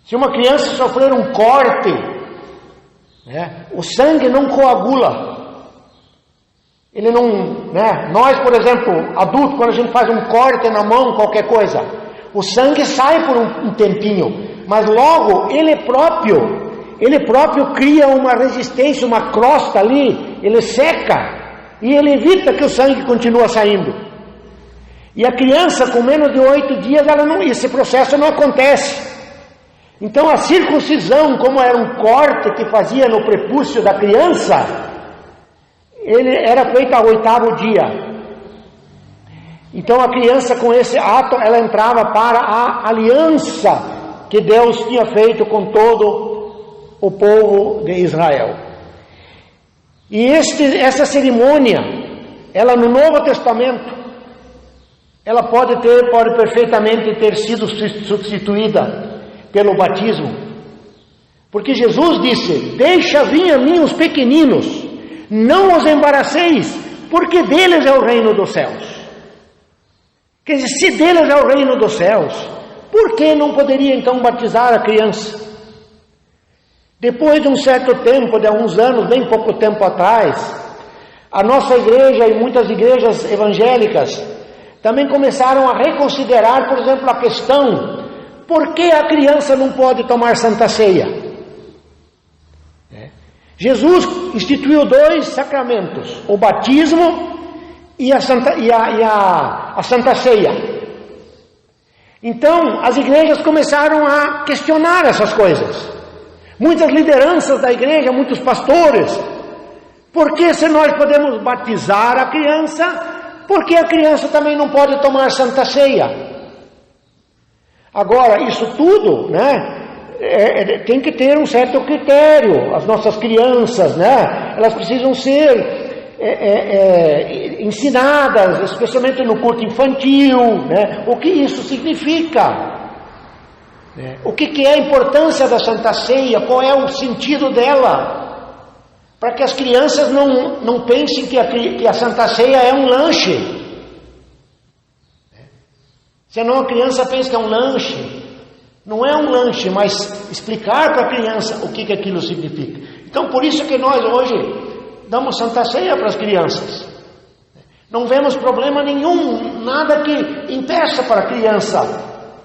Se uma criança sofrer um corte né? O sangue não coagula. Ele não, né? Nós, por exemplo, adultos, quando a gente faz um corte na mão, qualquer coisa, o sangue sai por um tempinho, mas logo ele próprio cria uma resistência, uma crosta ali, ele seca e ele evita que o sangue continue saindo. E a criança com menos de 8 dias, esse processo não acontece. Então a circuncisão, como era um corte que fazia no prepúcio da criança, ele era feito ao 8º dia. Então a criança, com esse ato, ela entrava para a aliança que Deus tinha feito com todo o povo de Israel. E essa cerimônia, ela no Novo Testamento, ela pode perfeitamente ter sido substituída pelo batismo. Porque Jesus disse: deixa vir a mim os pequeninos, não os embaraceis, porque deles é o reino dos céus. Quer dizer, se deles é o reino dos céus, por que não poderia então batizar a criança? Depois de um certo tempo, de alguns anos, bem pouco tempo atrás, a nossa igreja e muitas igrejas evangélicas também começaram a reconsiderar, por exemplo, a questão: por que a criança não pode tomar Santa Ceia? Jesus instituiu 2 sacramentos, o batismo e a Santa Ceia. Então, as igrejas começaram a questionar essas coisas. Muitas lideranças da igreja, muitos pastores: por que se nós podemos batizar a criança, por que a criança também não pode tomar Santa Ceia? Agora, isso tudo, né, tem que ter um certo critério. As nossas crianças, né, elas precisam ser ensinadas, especialmente no culto infantil, né, o que isso significa, né, o que é a importância da Santa Ceia, qual é o sentido dela, para que as crianças não pensem que a Santa Ceia é um lanche. Senão a criança pensa que é um lanche. Não é um lanche, mas explicar para a criança o que aquilo significa. Então, por isso que nós hoje damos Santa Ceia para as crianças. Não vemos problema nenhum, nada que impeça para a criança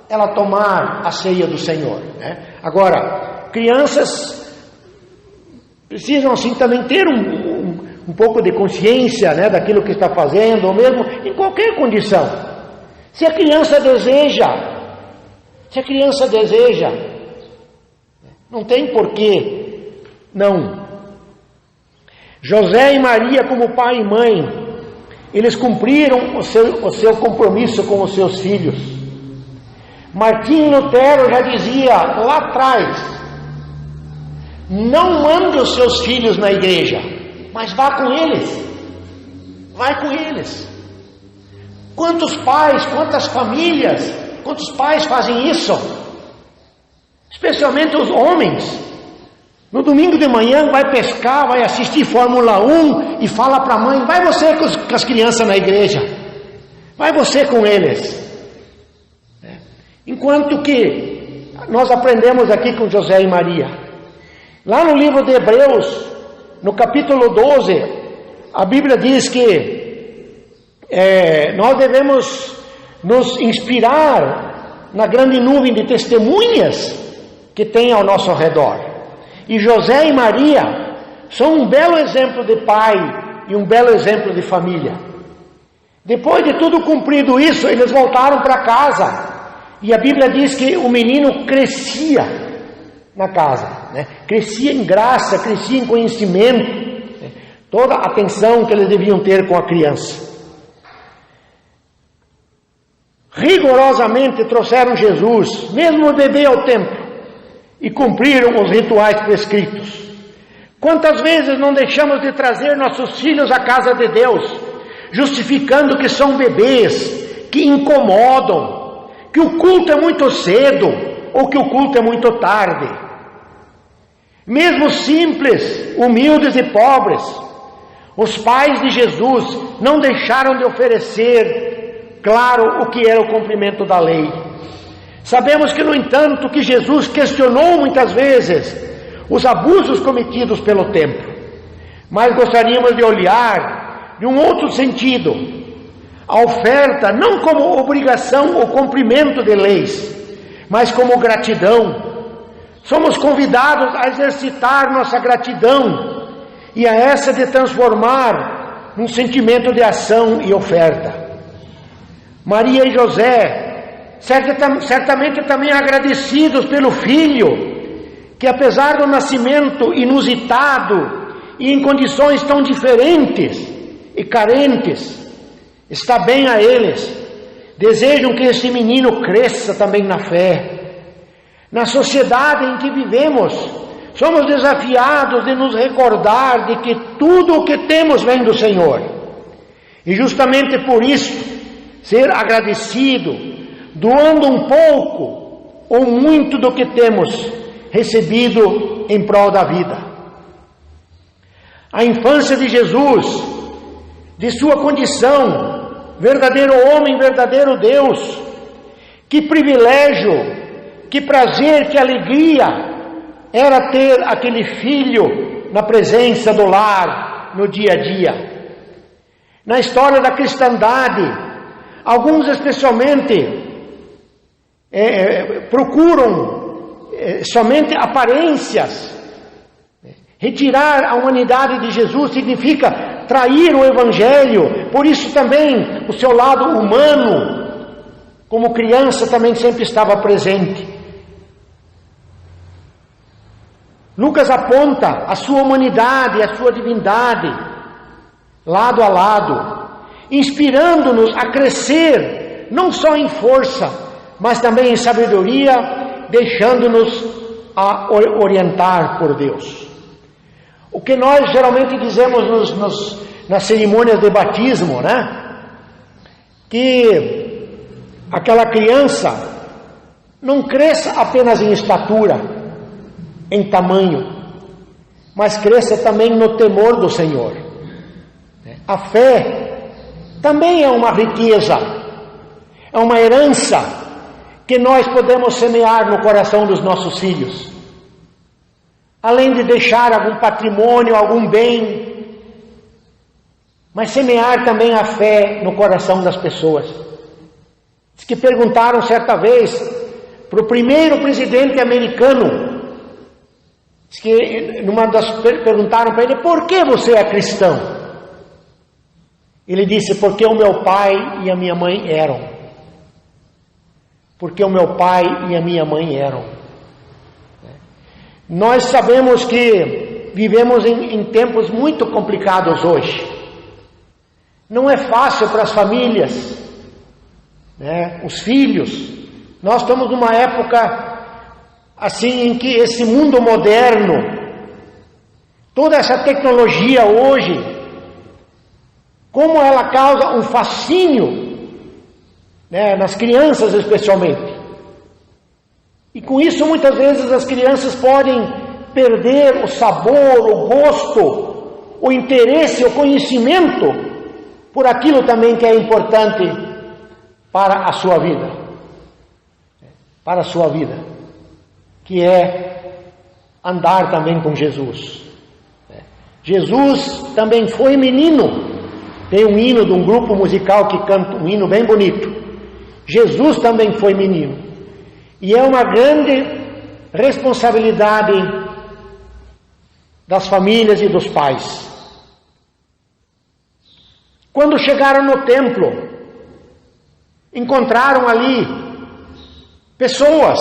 ela tomar a ceia do Senhor, né? Agora, crianças precisam assim também ter um pouco de consciência, né, daquilo que está fazendo, ou mesmo em qualquer condição. Se a criança deseja, não tem porquê não. José e Maria, como pai e mãe, eles cumpriram o seu compromisso com os seus filhos. Martinho Lutero já dizia lá atrás: não mande os seus filhos na igreja, mas vá com eles. Vai com eles. Quantos pais, quantas famílias, quantos pais fazem isso? Especialmente os homens. No domingo de manhã vai pescar, vai assistir Fórmula 1 e fala para a mãe: vai você com as crianças na igreja, vai você com eles. Enquanto que nós aprendemos aqui com José e Maria, lá no livro de Hebreus, no capítulo 12, a Bíblia diz que nós devemos nos inspirar na grande nuvem de testemunhas que tem ao nosso redor. E José e Maria são um belo exemplo de pai e um belo exemplo de família. Depois de tudo cumprido isso, eles voltaram para casa. E a Bíblia diz que o menino crescia na casa, né? Crescia em graça, crescia em conhecimento, né? Toda a atenção que eles deviam ter com a criança. Rigorosamente trouxeram Jesus, mesmo bebê, ao templo, e cumpriram os rituais prescritos. Quantas vezes não deixamos de trazer nossos filhos à casa de Deus, justificando que são bebês, que incomodam, que o culto é muito cedo, ou que o culto é muito tarde. Mesmo simples, humildes e pobres, os pais de Jesus não deixaram de oferecer, claro, o que era o cumprimento da lei. Sabemos que, no entanto, que Jesus questionou muitas vezes os abusos cometidos pelo templo, mas gostaríamos de olhar de um outro sentido, a oferta não como obrigação ou cumprimento de leis, mas como gratidão. Somos convidados a exercitar nossa gratidão e a essa de transformar num sentimento de ação e oferta. Maria e José, certamente também agradecidos pelo filho, que apesar do nascimento inusitado e em condições tão diferentes e carentes, está bem a eles, desejam que esse menino cresça também na fé. Na sociedade em que vivemos, somos desafiados de nos recordar de que tudo o que temos vem do Senhor. E justamente por isso, ser agradecido, doando um pouco ou muito do que temos recebido em prol da vida. A infância de Jesus, de sua condição, verdadeiro homem, verdadeiro Deus, que privilégio, que prazer, que alegria era ter aquele filho na presença do lar, no dia a dia. Na história da cristandade, alguns especialmente procuram somente aparências. Retirar a humanidade de Jesus significa trair o Evangelho, por isso também o seu lado humano, como criança, também sempre estava presente. Lucas aponta a sua humanidade e a sua divindade, lado a lado, inspirando-nos a crescer, não só em força, mas também em sabedoria, deixando-nos a orientar por Deus. O que nós geralmente dizemos nas cerimônias de batismo, né? Que aquela criança não cresça apenas em estatura, em tamanho, mas cresça também no temor do Senhor. A fé também é uma riqueza, é uma herança que nós podemos semear no coração dos nossos filhos. Além de deixar algum patrimônio, algum bem, mas semear também a fé no coração das pessoas. Diz que perguntaram certa vez para o primeiro presidente americano, diz que perguntaram para ele: por que você é cristão? Ele disse: porque o meu pai e a minha mãe eram. Porque o meu pai e a minha mãe eram. Nós sabemos que vivemos em tempos muito complicados hoje. Não é fácil para as famílias, né? Os filhos. Nós estamos numa época assim em que esse mundo moderno, toda essa tecnologia hoje, como ela causa um fascínio, né, nas crianças especialmente. E com isso muitas vezes as crianças podem perder o sabor, o gosto, o interesse, o conhecimento por aquilo também que é importante para a sua vida. Para a sua vida, que é andar também com Jesus. Jesus também foi menino. Tem um hino de um grupo musical que canta um hino bem bonito. Jesus também foi menino. E é uma grande responsabilidade das famílias e dos pais. Quando chegaram no templo, encontraram ali pessoas,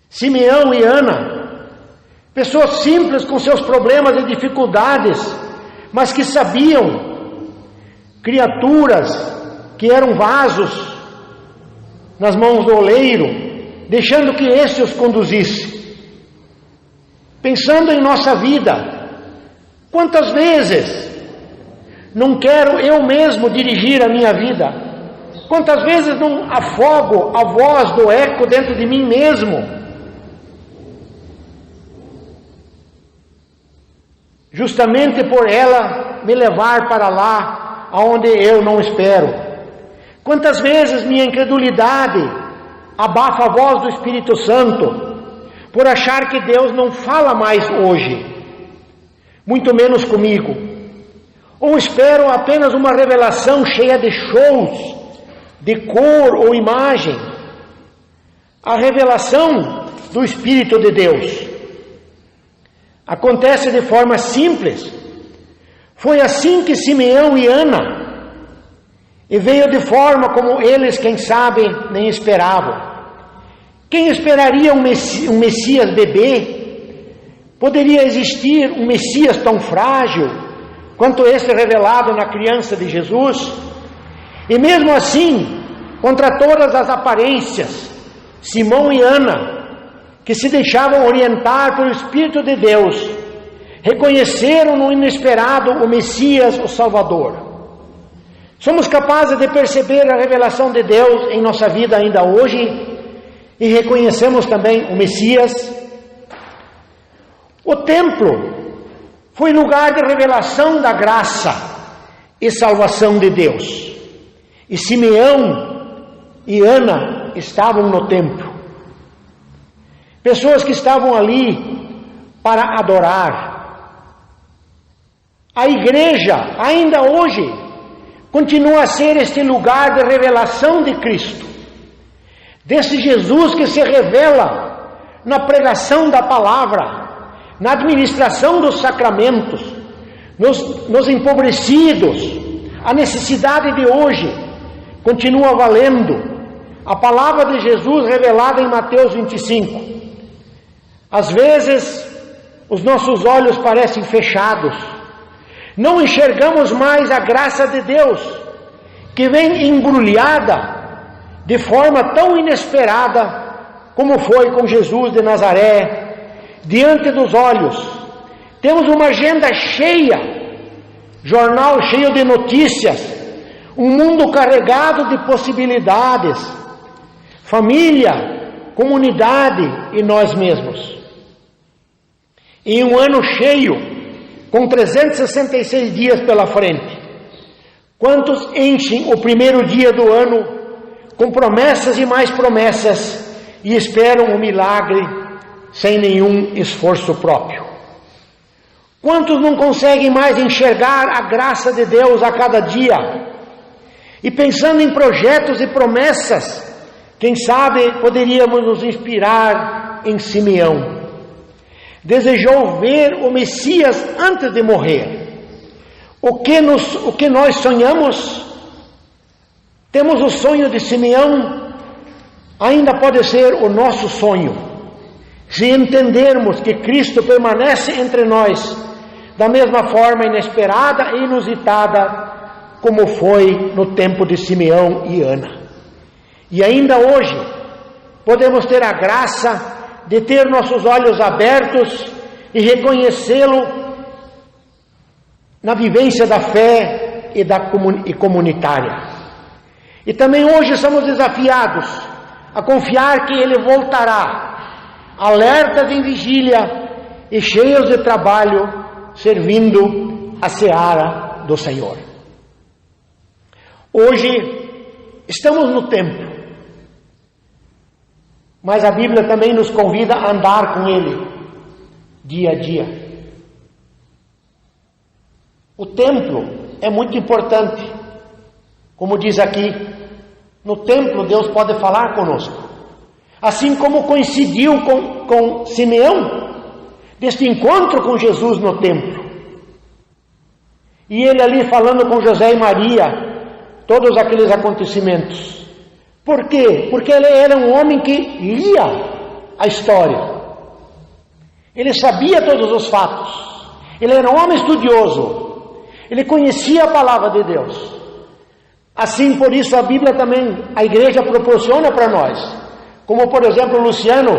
Simeão e Ana, pessoas simples com seus problemas e dificuldades, mas que sabiam, criaturas que eram vasos nas mãos do oleiro, deixando que este os conduzisse. Pensando em nossa vida, quantas vezes não quero eu mesmo dirigir a minha vida? Quantas vezes não afogo a voz do eco dentro de mim mesmo? Justamente por ela me levar para lá, aonde eu não espero. Quantas vezes minha incredulidade abafa a voz do Espírito Santo, por achar que Deus não fala mais hoje, muito menos comigo, ou espero apenas uma revelação cheia de shows, de cor ou imagem. A revelação do Espírito de Deus acontece de forma simples. Foi assim que Simeão e Ana, e veio de forma como eles, quem sabe, nem esperavam. Quem esperaria um Messias bebê? Poderia existir um Messias tão frágil quanto esse revelado na criança de Jesus? E mesmo assim, contra todas as aparências, Simão e Ana, que se deixavam orientar pelo Espírito de Deus, reconheceram no inesperado o Messias, o Salvador. Somos capazes de perceber a revelação de Deus em nossa vida ainda hoje e reconhecemos também o Messias. O templo foi lugar de revelação da graça e salvação de Deus. E Simeão e Ana estavam no templo. Pessoas que estavam ali para adorar. A igreja, ainda hoje, continua a ser este lugar de revelação de Cristo, desse Jesus que se revela na pregação da palavra, na administração dos sacramentos, nos empobrecidos. A necessidade de hoje continua valendo. A palavra de Jesus revelada em Mateus 25. Às vezes, os nossos olhos parecem fechados. Não enxergamos mais a graça de Deus, que vem embrulhada de forma tão inesperada, como foi com Jesus de Nazaré, diante dos olhos. Temos uma agenda cheia, jornal cheio de notícias, um mundo carregado de possibilidades, família, comunidade e nós mesmos. Em um ano cheio, com 366 dias pela frente, quantos enchem o primeiro dia do ano com promessas e mais promessas e esperam o milagre sem nenhum esforço próprio? Quantos não conseguem mais enxergar a graça de Deus a cada dia? E pensando em projetos e promessas, quem sabe poderíamos nos inspirar em Simeão. Desejou ver o Messias antes de morrer. O que nós sonhamos? Temos o sonho de Simeão, ainda pode ser o nosso sonho, se entendermos que Cristo permanece entre nós da mesma forma inesperada e inusitada como foi no tempo de Simeão e Ana. E ainda hoje podemos ter a graça de ter nossos olhos abertos e reconhecê-lo na vivência da fé e comunitária. E também hoje somos desafiados a confiar que Ele voltará, alertas em vigília e cheios de trabalho, servindo a seara do Senhor. Hoje estamos no templo, mas a Bíblia também nos convida a andar com Ele, dia a dia. O templo é muito importante. Como diz aqui, no templo Deus pode falar conosco. Assim como coincidiu com Simeão, deste encontro com Jesus no templo. E ele ali falando com José e Maria, todos aqueles acontecimentos. Por quê? Porque ele era um homem que lia a história. Ele sabia todos os fatos. Ele era um homem estudioso. Ele conhecia a palavra de Deus. Assim, por isso, a Bíblia também, a igreja proporciona para nós. Como, por exemplo, o Luciano,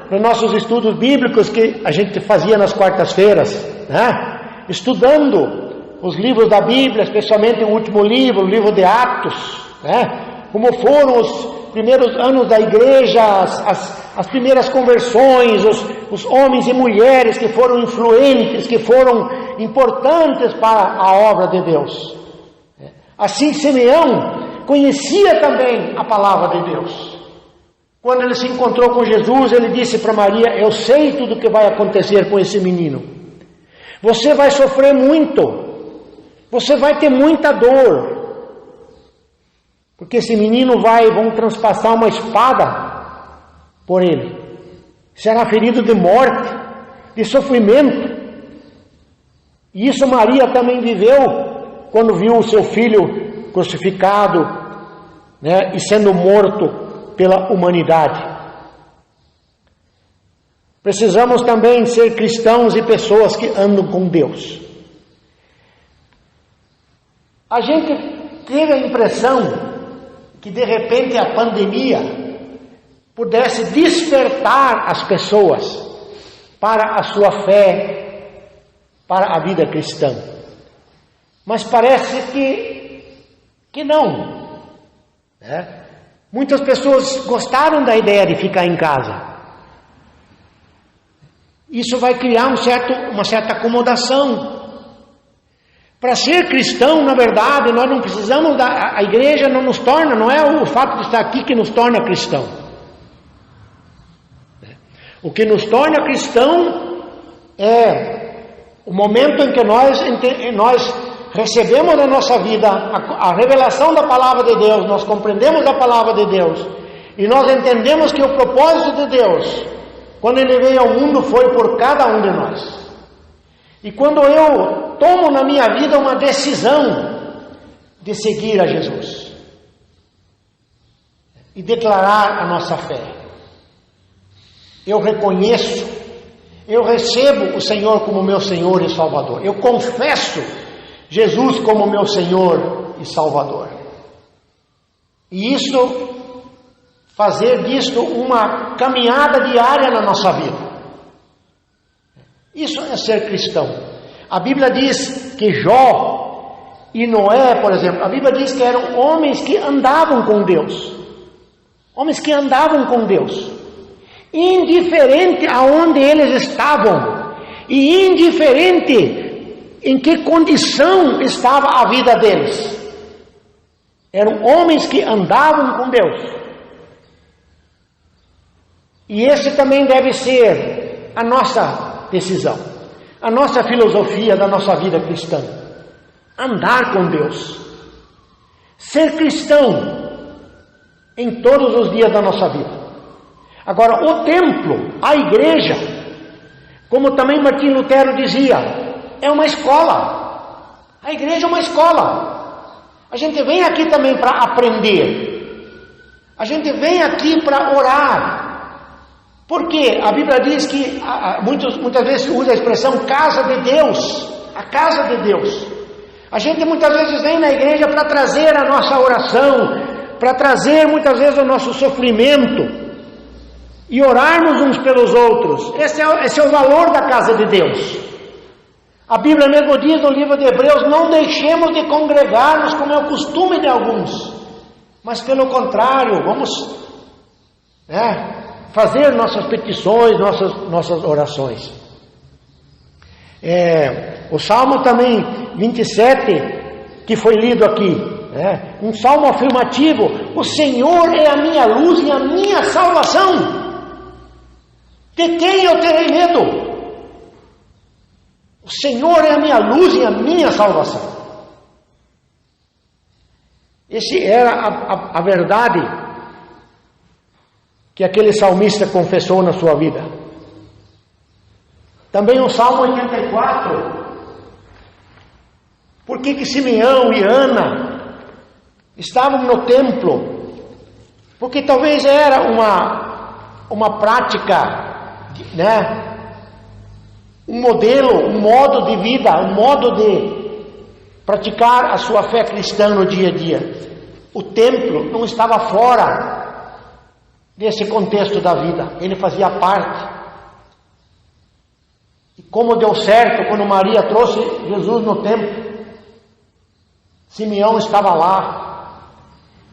nos nossos estudos bíblicos que a gente fazia nas quartas-feiras, né? Estudando os livros da Bíblia, especialmente o último livro, o livro de Atos, né? Como foram os primeiros anos da igreja, as primeiras conversões, os homens e mulheres que foram influentes, que foram importantes para a obra de Deus. Assim, Simeão conhecia também a palavra de Deus. Quando ele se encontrou com Jesus, ele disse para Maria: eu sei tudo o que vai acontecer com esse menino. Você vai sofrer muito. Você vai ter muita dor. Porque esse menino vão transpassar uma espada por ele. Será ferido de morte, de sofrimento. E isso Maria também viveu quando viu o seu filho crucificado, né, e sendo morto pela humanidade. Precisamos também ser cristãos e pessoas que andam com Deus. A gente teve a impressão que de repente a pandemia pudesse despertar as pessoas para a sua fé, para a vida cristã. Mas parece que não. Né? Muitas pessoas gostaram da ideia de ficar em casa. Isso vai criar uma certa acomodação. Para ser cristão, na verdade, nós não precisamos a igreja não nos torna, não é o fato de estar aqui que nos torna cristão. O que nos torna cristão é o momento em que nós recebemos na nossa vida a revelação da palavra de Deus, nós compreendemos a palavra de Deus e nós entendemos que o propósito de Deus, quando Ele veio ao mundo, foi por cada um de nós. E quando eu tomo na minha vida uma decisão de seguir a Jesus e declarar a nossa fé, eu reconheço, eu recebo o Senhor como meu Senhor e Salvador. Eu confesso Jesus como meu Senhor e Salvador. E isso, fazer disto uma caminhada diária na nossa vida. Isso é ser cristão. A Bíblia diz que Jó e Noé, por exemplo, a Bíblia diz que eram homens que andavam com Deus. Homens que andavam com Deus. Indiferente aonde eles estavam. E indiferente em que condição estava a vida deles. Eram homens que andavam com Deus. E esse também deve ser a nossa decisão, a nossa filosofia da nossa vida cristã. Andar com Deus. Ser cristão em todos os dias da nossa vida. Agora, o templo, a igreja, como também Martinho Lutero dizia, é uma escola. A igreja é uma escola. A gente vem aqui também para aprender. A gente vem aqui para orar. Porque a Bíblia diz que muitas vezes usa a expressão casa de Deus. A casa de Deus. A gente muitas vezes vem na igreja para trazer a nossa oração, para trazer muitas vezes o nosso sofrimento e orarmos uns pelos outros. Esse é o valor da casa de Deus. A Bíblia mesmo diz no livro de Hebreus: não deixemos de congregar-nos como é o costume de alguns, mas pelo contrário, vamos fazer nossas petições, nossas orações. O Salmo também 27, que foi lido aqui, um salmo afirmativo: o Senhor é a minha luz e a minha salvação. De quem eu terei medo? O Senhor é a minha luz e a minha salvação. Esse era a verdade que aquele salmista confessou na sua vida. Também o Salmo 84. Por que Simeão e Ana estavam no templo? Porque talvez era uma prática, um modelo, um modo de vida, um modo de praticar a sua fé cristã no dia a dia. O templo não estava fora desse contexto da vida, ele fazia parte. E como deu certo quando Maria trouxe Jesus no templo, Simeão estava lá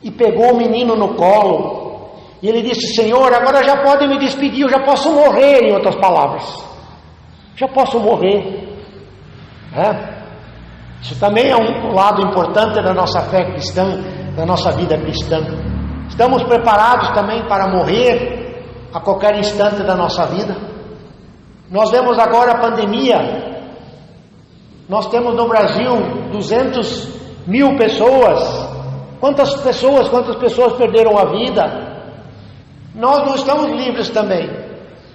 e pegou o menino no colo e ele disse: Senhor, agora já pode me despedir, eu já posso morrer, em outras palavras, já posso morrer. Isso também é um lado importante da nossa fé cristã, da nossa vida cristã. Estamos preparados também para morrer a qualquer instante da nossa vida? Nós vemos agora a pandemia. Nós temos no Brasil 200 mil pessoas. Quantas pessoas perderam a vida? Nós não estamos livres também.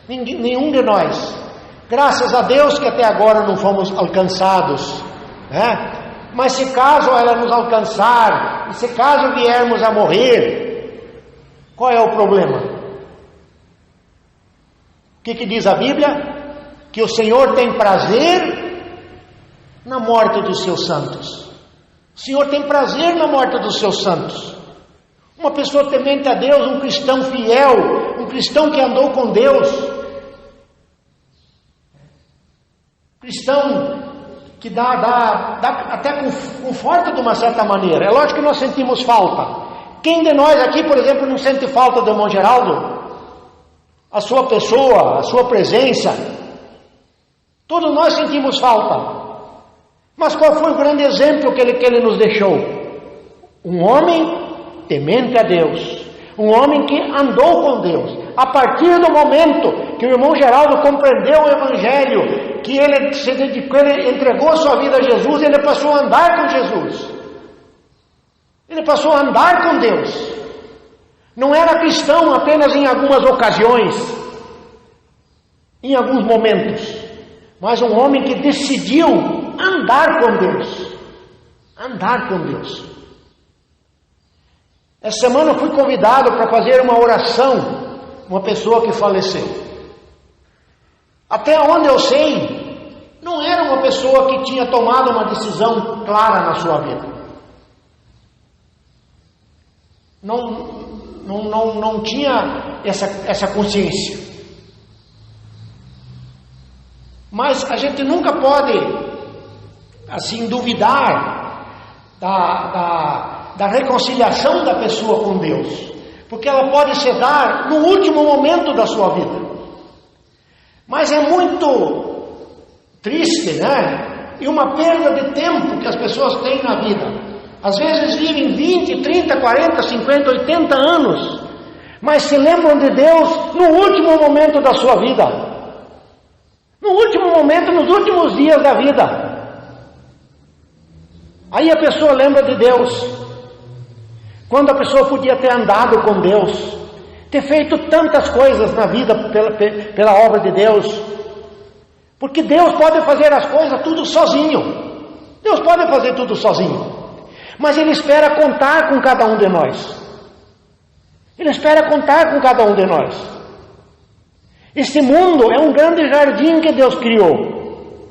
Nenhum de nós. Graças a Deus que até agora não fomos alcançados, né? Mas se caso ela nos alcançar, e se caso viermos a morrer, qual é o problema? O que diz a Bíblia? Que o Senhor tem prazer na morte dos seus santos. O Senhor tem prazer na morte dos seus santos. Uma pessoa temente a Deus, um cristão fiel, um cristão que andou com Deus, cristão que dá até conforto de uma certa maneira. É lógico que nós sentimos falta. Quem de nós aqui, por exemplo, não sente falta do irmão Geraldo? A sua pessoa, a sua presença. Todos nós sentimos falta. Mas qual foi o grande exemplo que ele nos deixou? Um homem temente a Deus. Um homem que andou com Deus. A partir do momento que o irmão Geraldo compreendeu o Evangelho, que ele se dedicou, ele entregou a sua vida a Jesus, ele passou a andar com Jesus. Ele passou a andar com Deus. Não era cristão apenas em algumas ocasiões, em alguns momentos, mas um homem que decidiu andar com Deus. Andar com Deus. Essa semana eu fui convidado para fazer uma oração, uma pessoa que faleceu. Até onde eu sei, não era uma pessoa que tinha tomado uma decisão clara na sua vida. Não tinha essa consciência. Mas a gente nunca pode, assim, duvidar da reconciliação da pessoa com Deus, porque ela pode se dar no último momento da sua vida. Mas é muito triste, né? E uma perda de tempo que as pessoas têm na vida. Às vezes vivem 20, 30, 40, 50, 80 anos, mas se lembram de Deus no último momento da sua vida. No último momento, nos últimos dias da vida. Aí a pessoa lembra de Deus. Quando a pessoa podia ter andado com Deus, ter feito tantas coisas na vida pela obra de Deus. Porque Deus pode fazer as coisas tudo sozinho. Deus pode fazer tudo sozinho. Mas Ele espera contar com cada um de nós. Ele espera contar com cada um de nós. Este mundo é um grande jardim que Deus criou.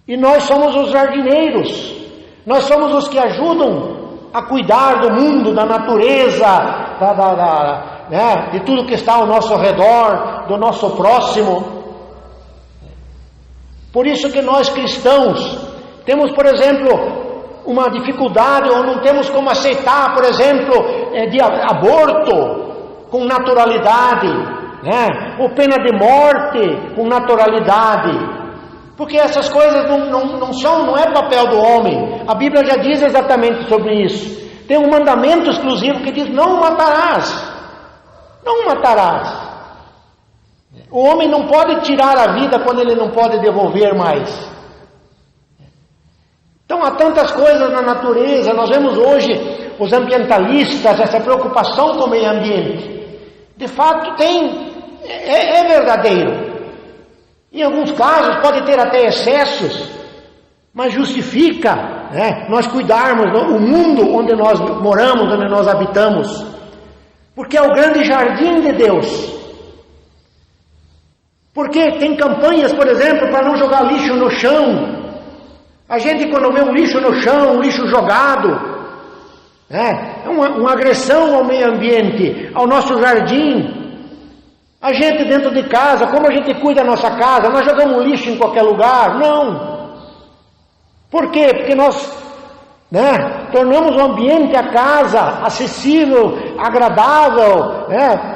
E nós somos os jardineiros. Nós somos os que ajudam a cuidar do mundo, da natureza, de tudo que está ao nosso redor, do nosso próximo. Por isso que nós cristãos temos, por exemplo, uma dificuldade, ou não temos como aceitar, por exemplo, de aborto com naturalidade, ou pena de morte com naturalidade. Porque essas coisas não é papel do homem. A Bíblia já diz exatamente sobre isso. Tem um mandamento exclusivo que diz: não matarás. Não matarás. O homem não pode tirar a vida quando ele não pode devolver mais. Então há tantas coisas na natureza. Nós vemos hoje os ambientalistas, essa preocupação com o meio ambiente. De fato é verdadeiro. Em alguns casos pode ter até excessos, mas justifica, nós cuidarmos do mundo onde nós moramos, onde nós habitamos, porque é o grande jardim de Deus. Porque tem campanhas, por exemplo, para não jogar lixo no chão. A gente, quando vê um lixo no chão, um lixo jogado, é uma agressão ao meio ambiente, ao nosso jardim. A gente dentro de casa, como a gente cuida da nossa casa? Nós jogamos lixo em qualquer lugar? Não. Por quê? Porque nós tornamos o ambiente, a casa, acessível, agradável,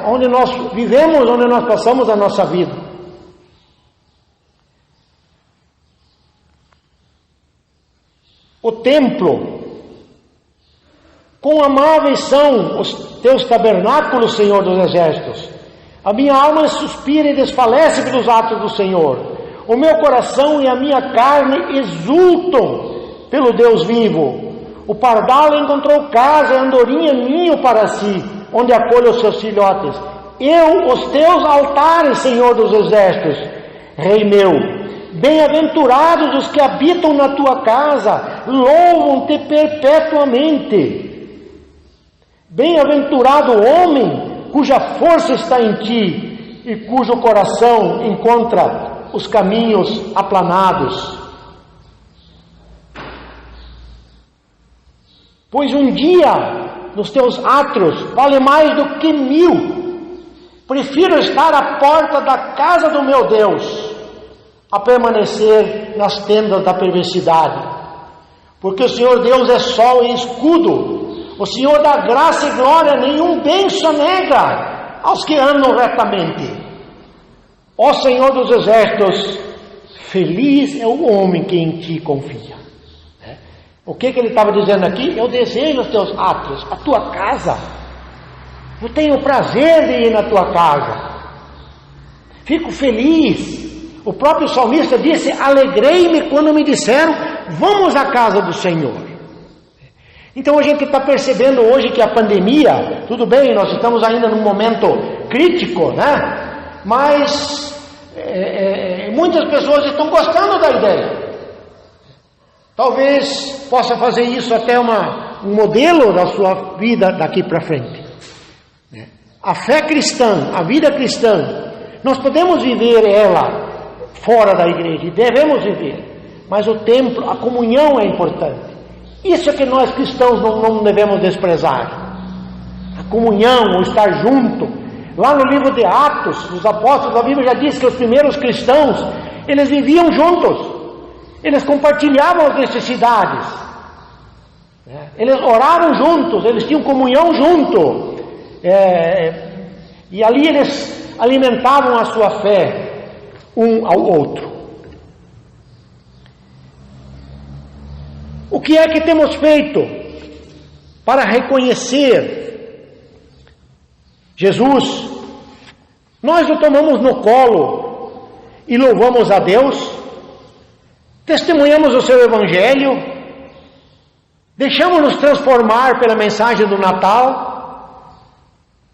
onde nós vivemos, onde nós passamos a nossa vida. O templo Quão amáveis são os teus tabernáculos, Senhor dos exércitos. A minha alma suspira e desfalece pelos atos do Senhor. O meu coração e a minha carne exultam pelo Deus vivo. O pardal encontrou casa e a andorinha ninho para si, onde acolhe os seus filhotes. Os teus altares, Senhor dos exércitos, Rei meu, bem-aventurados os que habitam na tua casa, louvam-te perpetuamente. Bem-aventurado o homem cuja força está em ti e cujo coração encontra os caminhos aplanados. Pois um dia nos teus átrios vale mais do que 1000. Prefiro estar à porta da casa do meu Deus a permanecer nas tendas da perversidade. Porque o Senhor Deus é sol e escudo. O Senhor dá graça e glória, nenhum bem sonega aos que andam retamente. Ó Senhor dos exércitos, feliz é o homem que em ti confia. O que ele estava dizendo aqui? Eu desejo os teus átrios, a tua casa. Eu tenho o prazer de ir na tua casa. Fico feliz. O próprio salmista disse: alegrei-me quando me disseram, vamos à casa do Senhor. Então a gente está percebendo hoje que a pandemia, tudo bem, nós estamos ainda num momento crítico, né? Mas muitas pessoas estão gostando da ideia. Talvez possa fazer isso até um modelo da sua vida daqui para frente. A fé cristã, a vida cristã, nós podemos viver ela fora da igreja, e devemos viver, mas o templo, a comunhão é importante. Isso é que nós cristãos não devemos desprezar. A comunhão, o estar junto. Lá no livro de Atos, os apóstolos, a Bíblia já diz que os primeiros cristãos, eles viviam juntos. Eles compartilhavam as necessidades. Eles oravam juntos, eles tinham comunhão junto. E ali eles alimentavam a sua fé um ao outro. O que é que temos feito para reconhecer Jesus? Nós o tomamos no colo e louvamos a Deus, testemunhamos o seu Evangelho, deixamos-nos transformar pela mensagem do Natal,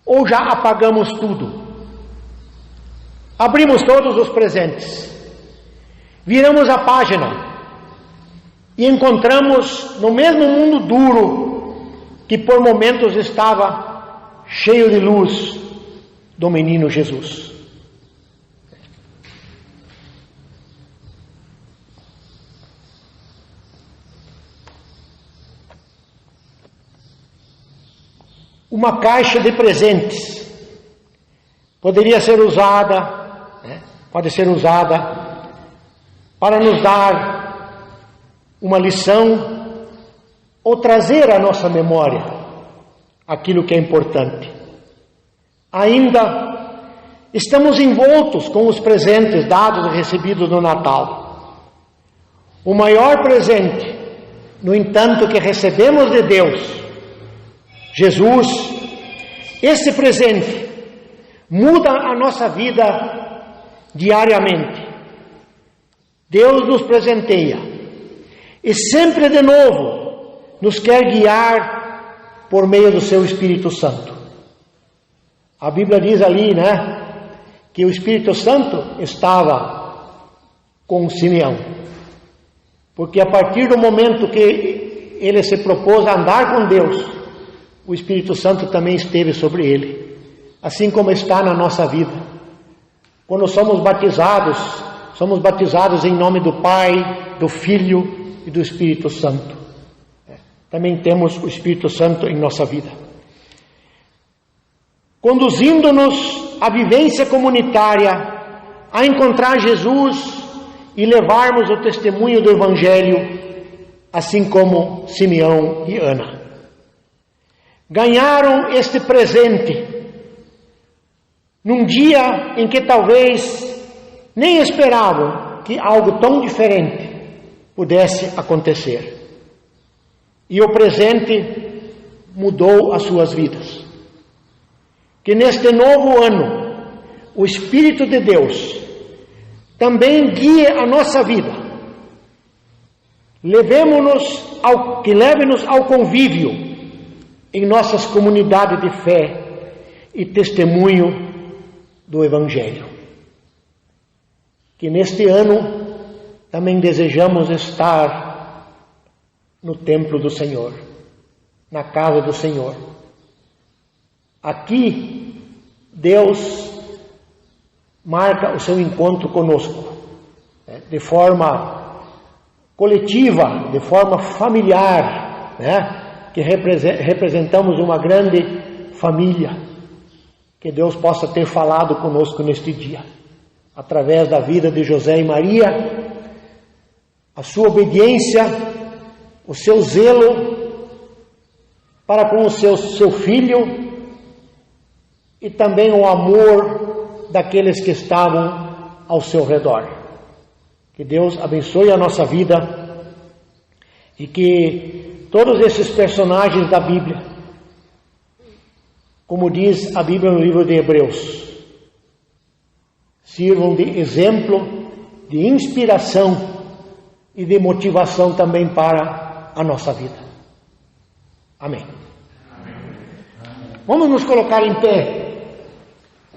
ou já apagamos tudo? Abrimos todos os presentes, viramos a página, e encontramos no mesmo mundo duro, que por momentos estava cheio de luz, do menino Jesus. Uma caixa de presentes poderia ser usada, pode ser usada para nos dar uma lição ou trazer à nossa memória aquilo que é importante. Ainda estamos envoltos com os presentes dados e recebidos no Natal. O maior presente, no entanto, que recebemos de Deus, Jesus, esse presente muda a nossa vida diariamente. Deus nos presenteia e sempre de novo nos quer guiar por meio do seu Espírito Santo. A Bíblia diz ali, que o Espírito Santo estava com Simeão, porque a partir do momento que ele se propôs a andar com Deus, o Espírito Santo também esteve sobre ele, assim como está na nossa vida. Quando somos batizados em nome do Pai, do Filho e do Espírito Santo. Também temos o Espírito Santo em nossa vida, conduzindo-nos à vivência comunitária, a encontrar Jesus e levarmos o testemunho do Evangelho, assim como Simeão e Ana. Ganharam este presente num dia em que talvez nem esperavam que algo tão diferente pudesse acontecer. E o presente mudou as suas vidas. Que neste novo ano, o Espírito de Deus também guie a nossa vida. Que leve-nos ao convívio em nossas comunidades de fé e testemunho do Evangelho. Que neste ano também desejamos estar no templo do Senhor, na casa do Senhor. Aqui, Deus marca o seu encontro conosco, de forma coletiva, de forma familiar, que representamos uma grande família. Que Deus possa ter falado conosco neste dia, através da vida de José e Maria, a sua obediência, o seu zelo para com o seu filho e também o amor daqueles que estavam ao seu redor. Que Deus abençoe a nossa vida e que todos esses personagens da Bíblia, como diz a Bíblia no livro de Hebreus, sirvam de exemplo, de inspiração e de motivação também para a nossa vida. Amém. Vamos nos colocar em pé.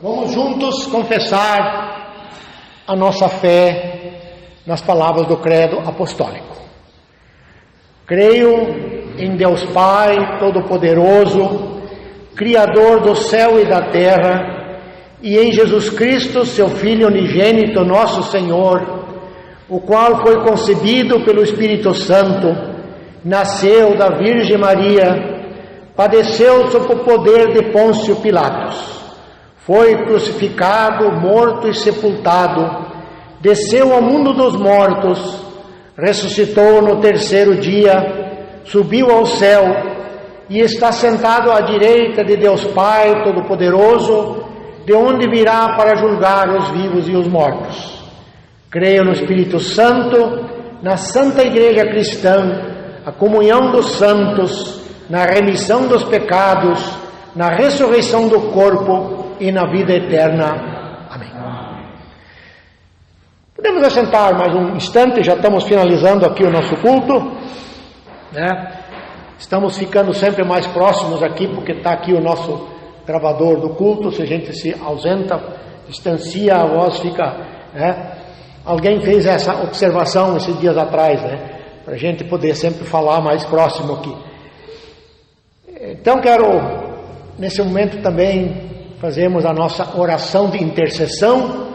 Vamos juntos confessar a nossa fé nas palavras do credo apostólico. Creio em Deus Pai Todo-Poderoso, Criador do céu e da terra, e em Jesus Cristo, seu Filho unigênito, nosso Senhor, o qual foi concebido pelo Espírito Santo, nasceu da Virgem Maria, padeceu sob o poder de Pôncio Pilatos, foi crucificado, morto e sepultado, desceu ao mundo dos mortos, ressuscitou no terceiro dia, subiu ao céu, e está sentado à direita de Deus Pai Todo-Poderoso, de onde virá para julgar os vivos e os mortos. Creio no Espírito Santo, na Santa Igreja Cristã, a comunhão dos santos, na remissão dos pecados, na ressurreição do corpo e na vida eterna. Amém. Podemos assentar mais um instante, já estamos finalizando aqui o nosso culto, Estamos ficando sempre mais próximos aqui, porque está aqui o nosso gravador do culto. Se a gente se ausenta, distancia, a voz fica... Alguém fez essa observação esses dias atrás, para a gente poder sempre falar mais próximo aqui. Então quero, nesse momento também, fazermos a nossa oração de intercessão,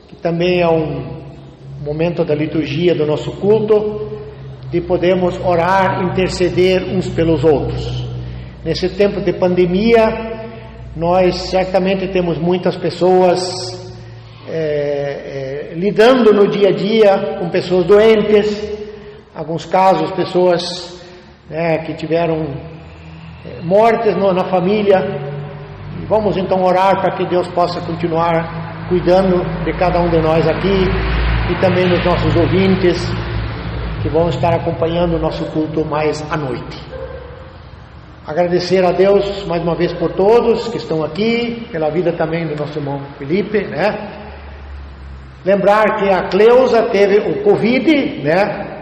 que também é um momento da liturgia do nosso culto, de podermos orar, interceder uns pelos outros. Nesse tempo de pandemia, nós certamente temos muitas pessoas lidando no dia a dia com pessoas doentes, alguns casos, pessoas que tiveram mortes na família. E vamos então orar para que Deus possa continuar cuidando de cada um de nós aqui e também dos nossos ouvintes que vão estar acompanhando o nosso culto mais à noite. Agradecer a Deus mais uma vez por todos que estão aqui, pela vida também do nosso irmão Felipe, Lembrar que a Cleusa teve o Covid,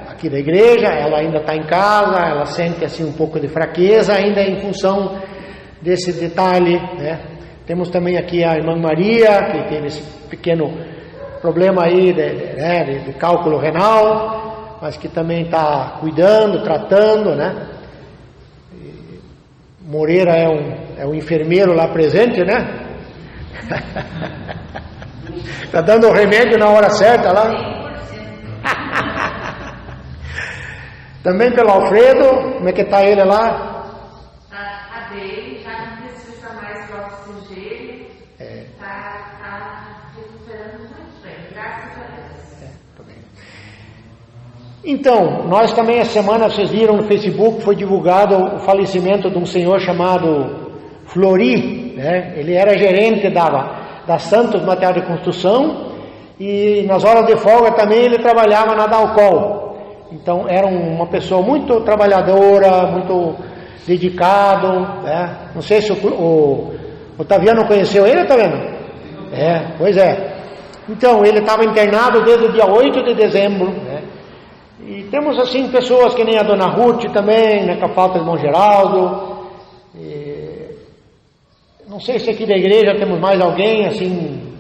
aqui da igreja, ela ainda está em casa, ela sente assim um pouco de fraqueza, ainda em função desse detalhe, Temos também aqui a irmã Maria, que teve esse pequeno problema aí de cálculo renal, mas que também está cuidando, tratando, Moreira é um enfermeiro lá presente, Está dando o remédio na hora certa lá. Também pelo Alfredo, como é que está ele lá? Está bem, já não precisa mais do oxigênio. Está recuperando muito bem, graças a Deus. Tá bem. Então, nós também essa semana, vocês viram no Facebook, foi divulgado o falecimento de um senhor chamado Flori, Ele era gerente da Santos Material de Construção e nas horas de folga também ele trabalhava na Dalcol. Então era uma pessoa muito trabalhadora, muito dedicado, né? Não sei se o Otaviano conheceu ele, Otaviano? Pois é. Então, ele estava internado desde o dia 8 de dezembro, né? E temos assim pessoas que nem a Dona Ruth também, né, com a falta do irmão Geraldo. Não sei se aqui da igreja temos mais alguém assim.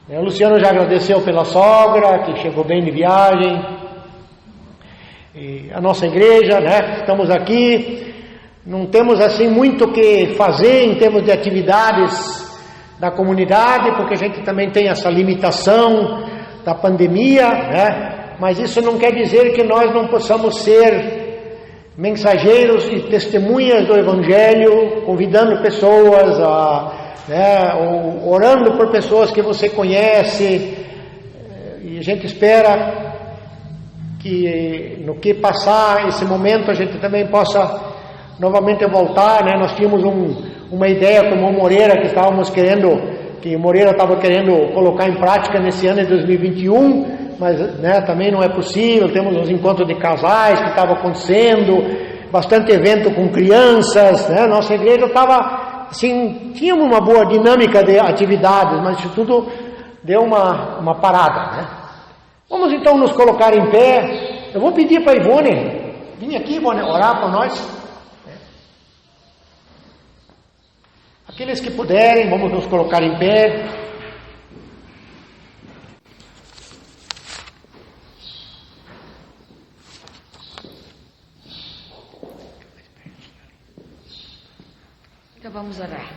O Luciano já agradeceu pela sogra, que chegou bem de viagem. E a nossa igreja, né? Estamos aqui. Não temos assim muito o que fazer em termos de atividades da comunidade, porque a gente também tem essa limitação da pandemia, né? Mas isso não quer dizer que nós não possamos ser mensageiros e testemunhas do Evangelho, convidando pessoas, ou orando por pessoas que você conhece. E a gente espera que no que passar esse momento a gente também possa novamente voltar, né? Nós tínhamos uma ideia com o Moreira que o Moreira estava querendo colocar em prática nesse ano de 2021, mas né, também não é possível. Temos uns encontros de casais que estavam acontecendo, bastante evento com crianças, né? Nossa igreja estava assim, tínhamos uma boa dinâmica de atividades, mas isso tudo deu uma parada, né? Vamos então nos colocar em pé. Eu vou pedir para a Ivone vir aqui, Ivone, orar por nós. Aqueles que puderem, vamos nos colocar em pé. Então vamos orar.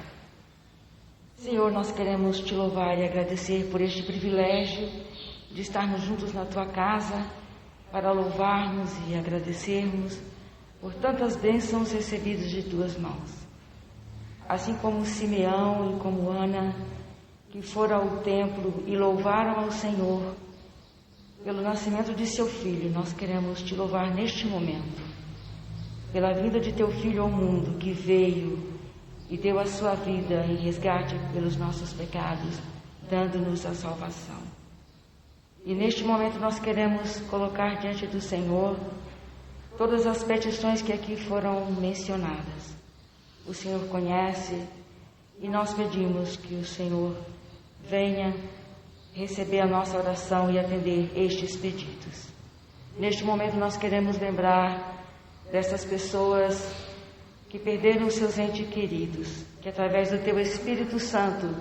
Senhor, nós queremos te louvar e agradecer por este privilégio de estarmos juntos na tua casa para louvarmos e agradecermos por tantas bênçãos recebidas de tuas mãos. Assim como Simeão e como Ana, que foram ao templo e louvaram ao Senhor pelo nascimento de seu filho, nós queremos te louvar neste momento, pela vinda de teu filho ao mundo, que veio e deu a sua vida em resgate pelos nossos pecados, dando-nos a salvação. E neste momento nós queremos colocar diante do Senhor todas as petições que aqui foram mencionadas. O Senhor conhece e nós pedimos que o Senhor venha receber a nossa oração e atender estes pedidos. Neste momento nós queremos lembrar dessas pessoas que perderam os seus entes queridos, que através do Teu Espírito Santo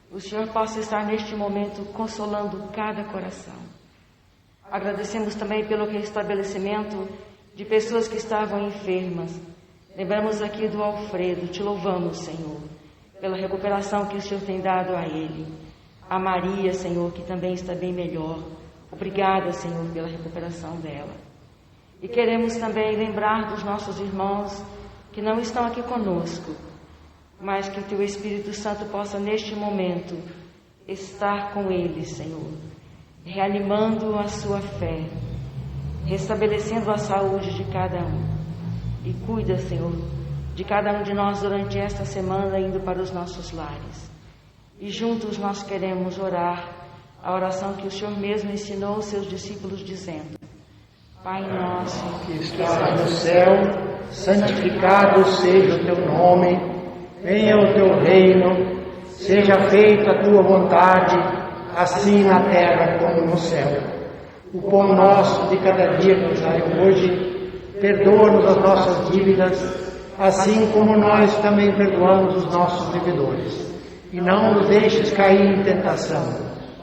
o Senhor possa estar neste momento consolando cada coração. Agradecemos também pelo restabelecimento de pessoas que estavam enfermas. Lembramos aqui do Alfredo, te louvamos, Senhor, pela recuperação que o Senhor tem dado a ele. A Maria, Senhor, que também está bem melhor. Obrigada, Senhor, pela recuperação dela. E queremos também lembrar dos nossos irmãos que não estão aqui conosco, mas que o Teu Espírito Santo possa neste momento estar com eles, Senhor, reanimando a sua fé, restabelecendo a saúde de cada um. E cuida, Senhor, de cada um de nós durante esta semana, indo para os nossos lares. E juntos nós queremos orar a oração que o Senhor mesmo ensinou aos seus discípulos, dizendo: Pai nosso que estás no céu, santificado seja o teu nome, venha o teu reino, seja feita a tua vontade, assim na terra como no céu. O pão nosso de cada dia nos dai hoje. Perdoa-nos as nossas dívidas, assim como nós também perdoamos os nossos devedores. E não nos deixes cair em tentação,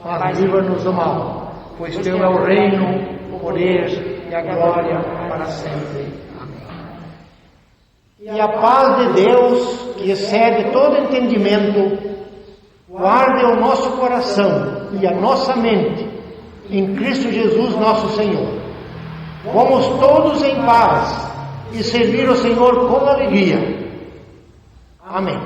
mas livra-nos do mal, pois Teu é o reino, o poder e a glória para sempre. Amém. E a paz de Deus, que excede todo entendimento, guarde o nosso coração e a nossa mente em Cristo Jesus nosso Senhor. Vamos todos em paz e servir o Senhor com alegria. Amém.